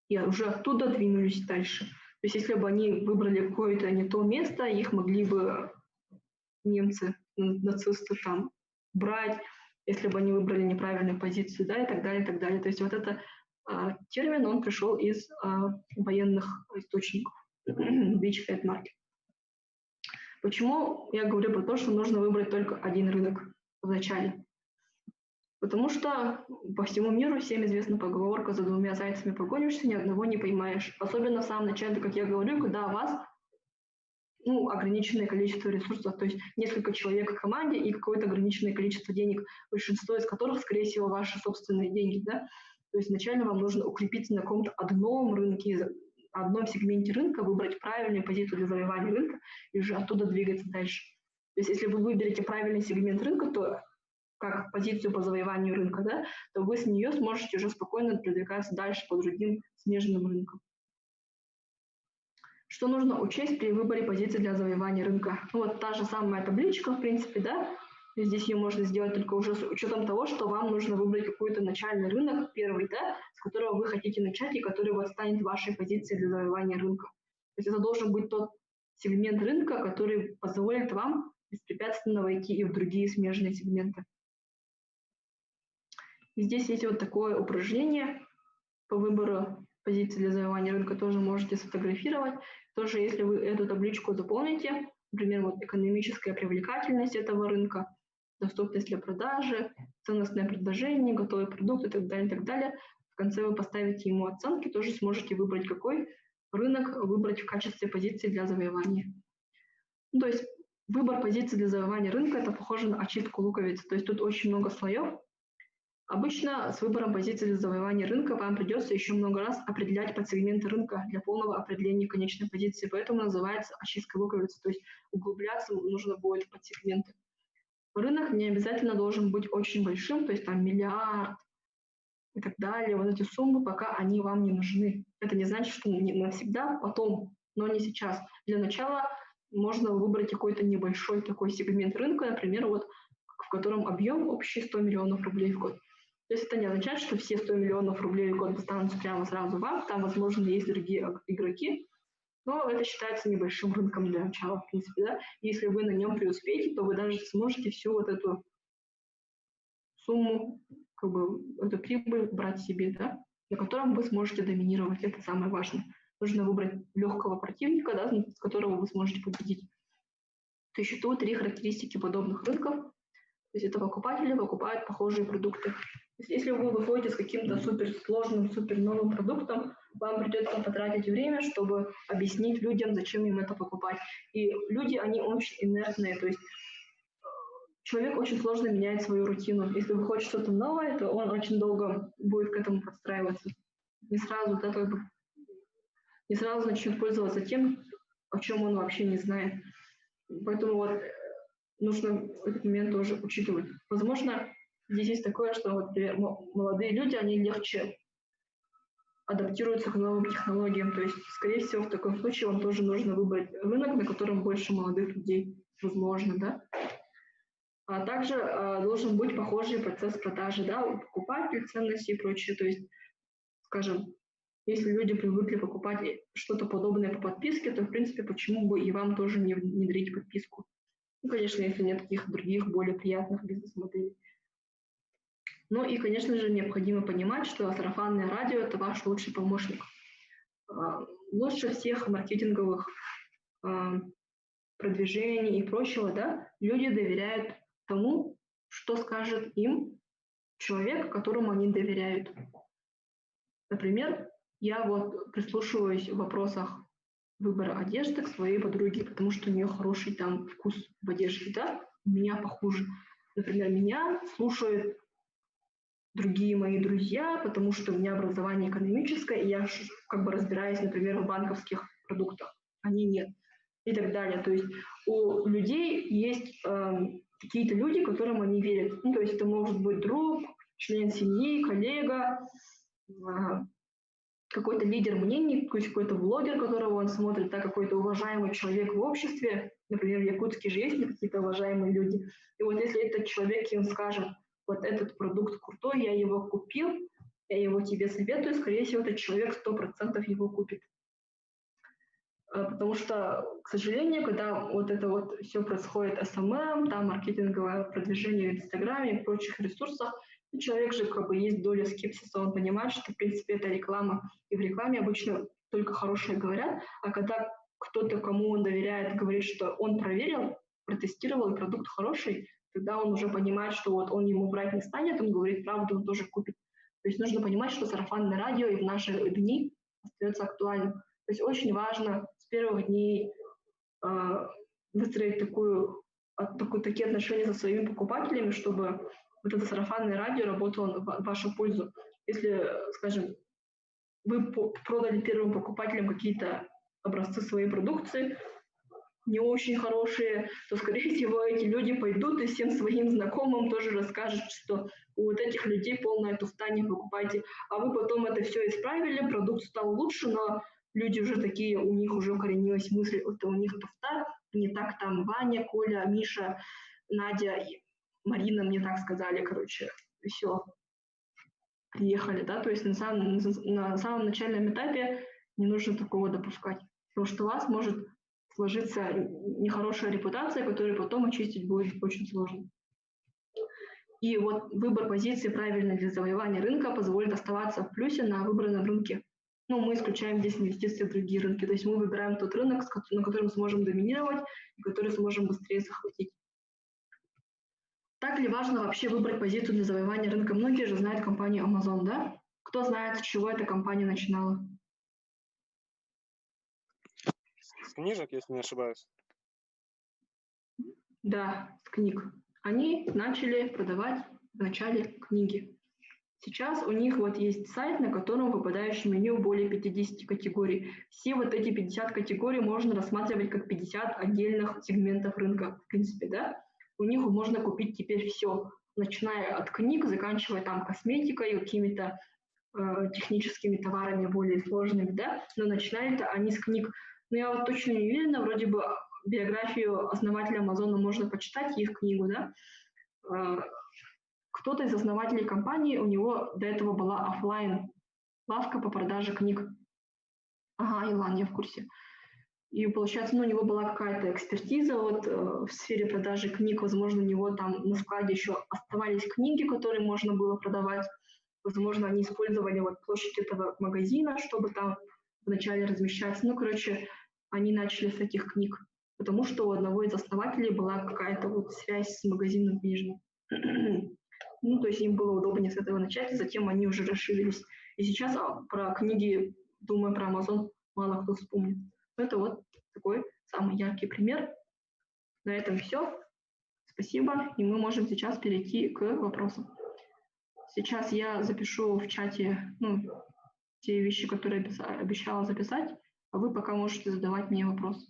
и уже оттуда двинулись дальше. То есть если бы они выбрали какое-то не то место, их могли бы немцы, нацисты там брать, если бы они выбрали неправильную позицию, да, и так далее, и так далее. То есть вот этот термин, он пришел из военных источников, beachhead market. Почему я говорю про то, что нужно выбрать только один рынок в начале? Потому что по всему миру всем известна поговорка «за двумя зайцами погонишься, ни одного не поймаешь». Особенно в самом начале, как я говорю, когда у вас ограниченное количество ресурсов, то есть несколько человек в команде и какое-то ограниченное количество денег, большинство из которых, скорее всего, ваши собственные деньги. Да? То есть вначале вам нужно укрепиться на каком-то одном рынке, одном сегменте рынка, выбрать правильную позицию для завоевания рынка и уже оттуда двигаться дальше. То есть если вы выберете правильный сегмент рынка, то как позицию по завоеванию рынка, да, то вы с нее сможете уже спокойно продвигаться дальше по другим смежным рынкам. Что нужно учесть при выборе позиции для завоевания рынка? Вот та же самая табличка, в принципе, да, здесь ее можно сделать только уже с учетом того, что вам нужно выбрать какой-то начальный рынок, первый, да, с которого вы хотите начать и который вот станет вашей позицией для завоевания рынка. То есть это должен быть тот сегмент рынка, который позволит вам беспрепятственно войти и в другие смежные сегменты. И здесь есть вот такое упражнение по выбору позиции для завоевания рынка, тоже можете сфотографировать. Тоже, если вы эту табличку заполните, например, вот экономическая привлекательность этого рынка, доступность для продажи, ценностное предложение, готовый продукт и так далее, в конце вы поставите ему оценки, тоже сможете выбрать, какой рынок выбрать в качестве позиции для завоевания. То есть выбор позиции для завоевания рынка – это похоже на очистку луковицы, то есть тут очень много слоев. Обычно с выбором позиции для завоевания рынка вам придется еще много раз определять подсегменты рынка для полного определения конечной позиции, поэтому называется очистка луковицы, то есть углубляться нужно будет в подсегменты. Рынок не обязательно должен быть очень большим, то есть там миллиард и так далее, вот эти суммы, пока они вам не нужны. Это не значит, что не навсегда, потом, но не сейчас. Для начала можно выбрать какой-то небольшой такой сегмент рынка, например, вот в котором объем общий 100 миллионов рублей в год. То есть это не означает, что все 100 миллионов рублей в год достанутся прямо сразу вам, там, возможно, есть другие игроки, но это считается небольшим рынком для начала, в принципе, да. Если вы на нем преуспеете, то вы даже сможете всю вот эту сумму, как бы, эту прибыль брать себе, да, на котором вы сможете доминировать, это самое важное. Нужно выбрать легкого противника, да, с которого вы сможете победить. Существуют 3 характеристики подобных рынков. То есть это покупатели покупают похожие продукты. То есть если вы выходите с каким-то суперсложным, суперновым продуктом, вам придется потратить время, чтобы объяснить людям, зачем им это покупать. И люди, они очень инертные, то есть человек очень сложно меняет свою рутину. Если вы хотите что-то новое, то он очень долго будет к этому подстраиваться. Не сразу, да, как бы, не сразу начнет пользоваться тем, о чем он вообще не знает. Поэтому вот нужно этот момент тоже учитывать. Возможно, здесь есть такое, что, вот, например, молодые люди, они легче адаптируются к новым технологиям. То есть, скорее всего, в таком случае вам тоже нужно выбрать рынок, на котором больше молодых людей, возможно, да. А также должен быть похожий процесс продажи, да, у покупателей, ценности и прочее. То есть, скажем, если люди привыкли покупать что-то подобное по подписке, то, в принципе, почему бы и вам тоже не внедрить подписку? Ну, конечно, если нет каких других более приятных бизнес-моделей. Ну и, конечно же, необходимо понимать, что сарафанное радио – это ваш лучший помощник. Лучше всех маркетинговых продвижений и прочего, да, люди доверяют тому, что скажет им человек, которому они доверяют. Например, я вот прислушиваюсь в вопросах выбора одежды к своей подруге, потому что у нее хороший там вкус в одежде, да, у меня похуже. Например, меня слушают другие мои друзья, потому что у меня образование экономическое, и я как бы разбираюсь, например, в банковских продуктах, они нет, и так далее. То есть у людей есть какие-то люди, которым они верят. Ну, то есть это может быть друг, член семьи, коллега, какой-то лидер мнений, какой-то блогер, которого он смотрит, да, какой-то уважаемый человек в обществе. Например, в Якутске же есть какие-то уважаемые люди. И вот если этот человек им скажет, вот этот продукт крутой, я его купил, я его тебе советую, скорее всего, этот человек 100% его купит. Потому что, к сожалению, когда вот это вот все происходит SMM, там маркетинговое продвижение в Инстаграме и прочих ресурсах, человек же как бы есть доля скепсиса, он понимает, что в принципе это реклама, и в рекламе обычно только хорошее говорят, а когда кто-то, кому он доверяет, говорит, что он проверил, протестировал, и продукт хороший, тогда он уже понимает, что вот он ему брать не станет, он говорит правду, он тоже купит. То есть нужно понимать, что сарафанное радио и в наши дни остается актуальным. То есть очень важно с первых дней выстроить такие отношения со своими покупателями, чтобы вот это сарафанное радио работало в вашу пользу. Если, скажем, вы продали первым покупателям какие-то образцы своей продукции, не очень хорошие, то, скорее всего, эти люди пойдут и всем своим знакомым тоже расскажут, что у вот этих людей полная туфта, не покупайте. А вы потом это все исправили, продукт стал лучше, но люди уже такие, у них уже укоренилась мысль, это у них туфта, не так там Ваня, Коля, Миша, Надя и Марина мне так сказали, короче, все, приехали, да, то есть на самом начальном этапе не нужно такого допускать, потому что у вас может сложиться нехорошая репутация, которую потом очистить будет очень сложно. И вот выбор позиции правильной для завоевания рынка позволит оставаться в плюсе на выбранном рынке. Ну, мы исключаем здесь инвестиции в другие рынки, то есть мы выбираем тот рынок, на котором сможем доминировать и который сможем быстрее захватить. Так ли важно вообще выбрать позицию для завоевания рынка? Многие же знают компанию Amazon, да? Кто знает, с чего эта компания начинала? С книжек, если не ошибаюсь. Да, с книг. Они начали продавать вначале книги. Сейчас у них вот есть сайт, на котором выпадающее меню более 50 категорий. Все вот эти 50 категорий можно рассматривать как 50 отдельных сегментов рынка, в принципе, да. У них можно купить теперь все, начиная от книг, заканчивая там косметикой, какими-то техническими товарами более сложными, да, но начинают они с книг. Но я вот точно не уверена, вроде бы биографию основателя Амазона можно почитать, их книгу, да. Кто-то из основателей компании, у него до этого была офлайн лавка по продаже книг. Ага, Илан, я в курсе. И получается, у него была какая-то экспертиза вот, в сфере продажи книг. Возможно, у него там на складе еще оставались книги, которые можно было продавать. Возможно, они использовали вот площадь этого магазина, чтобы там вначале размещаться. Ну, короче, они начали с этих книг, потому что у одного из основателей была какая-то вот связь с магазином книжным. Ну, то есть им было удобнее с этого начать, и затем они уже расширились. И сейчас про книги, думаю, про Amazon мало кто вспомнит. Это вот такой самый яркий пример. На этом все. Спасибо, и мы можем сейчас перейти к вопросам. Сейчас я запишу в чате те вещи, которые обещала записать, а вы пока можете задавать мне вопросы.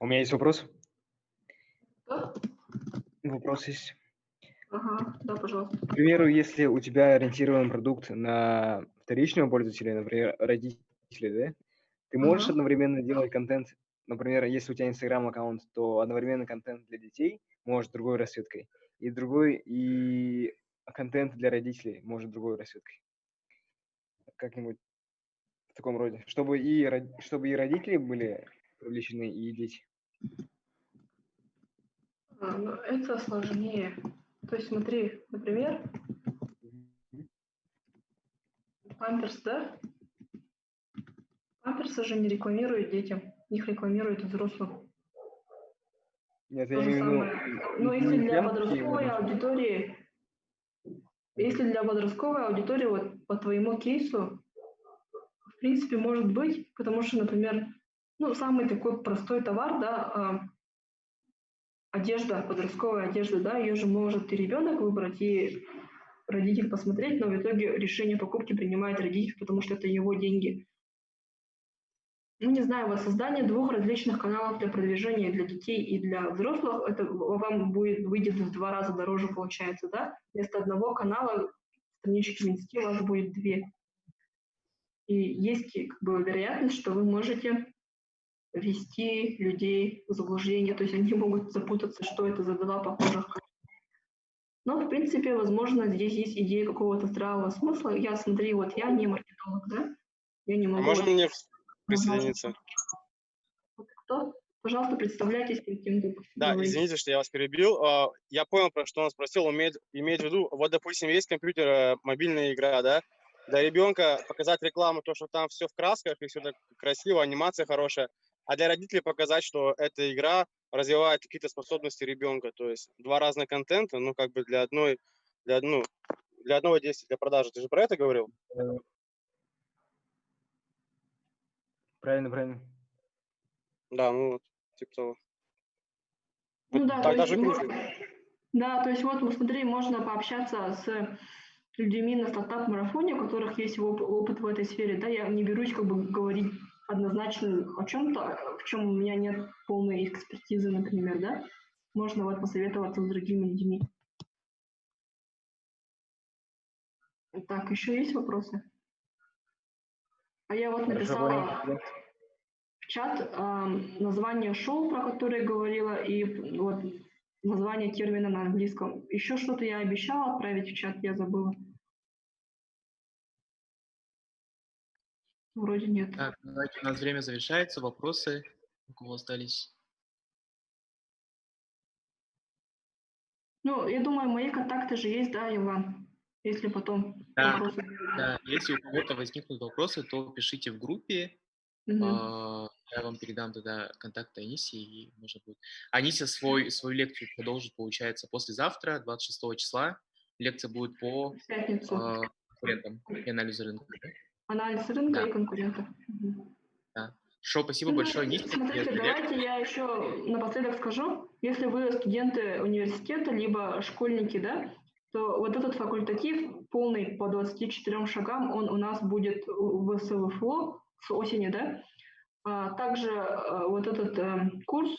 У меня есть вопрос. Да? Вопрос есть. Ага, да, пожалуйста. К примеру, если у тебя ориентирован продукт на вторичного пользователя, например, родителей, да, ты можешь одновременно делать контент, например, если у тебя Instagram-аккаунт, то одновременно контент для детей может другой расцветкой, и контент для родителей может другой расцветкой. Как-нибудь в таком роде. Чтобы и родители были привлечены, и дети. Ну, это сложнее. То есть смотри, например, памперс, да? Памперсы же не рекламируют детям, их рекламируют взрослым. Нет, То я же имею в виду, самое. Но если для подростковой аудитории, вот по твоему кейсу, в принципе, может быть, потому что, например, ну, самый такой простой товар, да, одежда, подростковая одежда, да, ее же может и ребенок выбрать, и родитель посмотреть, но в итоге решение покупки принимает родитель, потому что это его деньги. Ну, не знаю, вот создание 2 различных каналов для продвижения для детей и для взрослых, это вам выйдет в 2 раза дороже, получается, да? Вместо одного канала странички в Инсте у вас будет 2. И есть как бы вероятность, что вы можете ввести людей в заблуждение, то есть они могут запутаться, что это за 2 похожих канала. Но, в принципе, возможно, здесь есть идея какого-то здравого смысла. Я, смотри, вот я не маркетолог, да? Я не могу... можно мне присоединиться? Кто? Пожалуйста, представляйтесь, перед кем вы Да, говорите. извините, что я вас перебил. Я понял, про что он спросил. Иметь в виду, вот, допустим, есть компьютер, мобильная игра, да? Для ребенка показать рекламу, то, что там все в красках, и все так красиво, анимация хорошая. А для родителей показать, что эта игра развивает какие-то способности ребенка. То есть 2 разных контента, ну, как бы для одного действия, для продажи. Ты же про это говорил? Правильно. Да, ну, вот, типа того. Ну да, Так то есть, даже круче. да, то есть вот, ну, смотри, можно пообщаться с людьми на стартап-марафоне, у которых есть опыт в этой сфере, да, я не берусь как бы говорить однозначно о чем-то, в чем у меня нет полной экспертизы, например, да, можно вот посоветоваться с другими людьми. Так, еще есть вопросы? А я вот написала в чат название шоу, про которое говорила, и вот название термина на английском. Еще что-то я обещала отправить в чат, я забыла. Вроде нет. Так, давайте, у нас время завершается. Вопросы у кого остались? Ну, я думаю, мои контакты же есть, да, Иван? Если потом вопросы. Да, если у кого-то возникнут вопросы, то пишите в группе. Угу. Я вам передам тогда контакты Анисии, и можно будет. Анисия свою лекцию продолжит, получается, послезавтра, 26 числа. Лекция будет по конкурентам и анализу рынка. Анализ рынка Да. и конкурентов. Угу. Да. Спасибо большое, Анисия. Смотрите, давайте я еще напоследок скажу. Если вы студенты университета, либо школьники, да, то вот этот факультатив полный по 24 шагам, он у нас будет в СВФО с осени, да. Также вот этот курс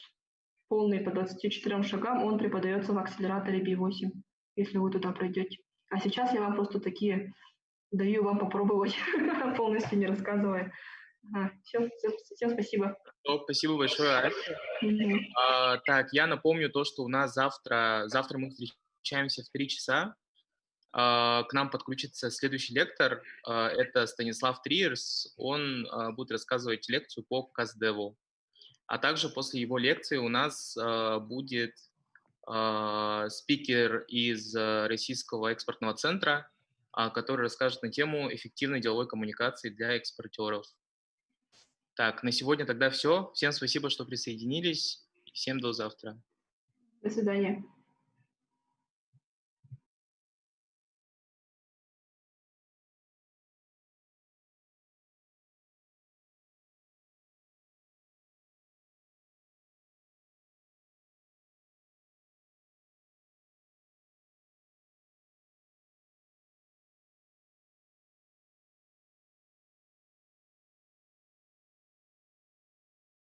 полный по 24 шагам, он преподается в акселераторе B8, если вы туда пройдете. А сейчас я вам просто такие даю вам попробовать, полностью не рассказывая. Всем спасибо. Спасибо большое. Так, я напомню то, что у нас завтра мы встречаемся в 3 часа. К нам подключится следующий лектор, это Станислав Триерс, он будет рассказывать лекцию по КАЗДЕВу. А также после его лекции у нас будет спикер из Российского экспортного центра, который расскажет на тему эффективной деловой коммуникации для экспортеров. Так, на сегодня тогда все. Всем спасибо, что присоединились. Всем до завтра. До свидания.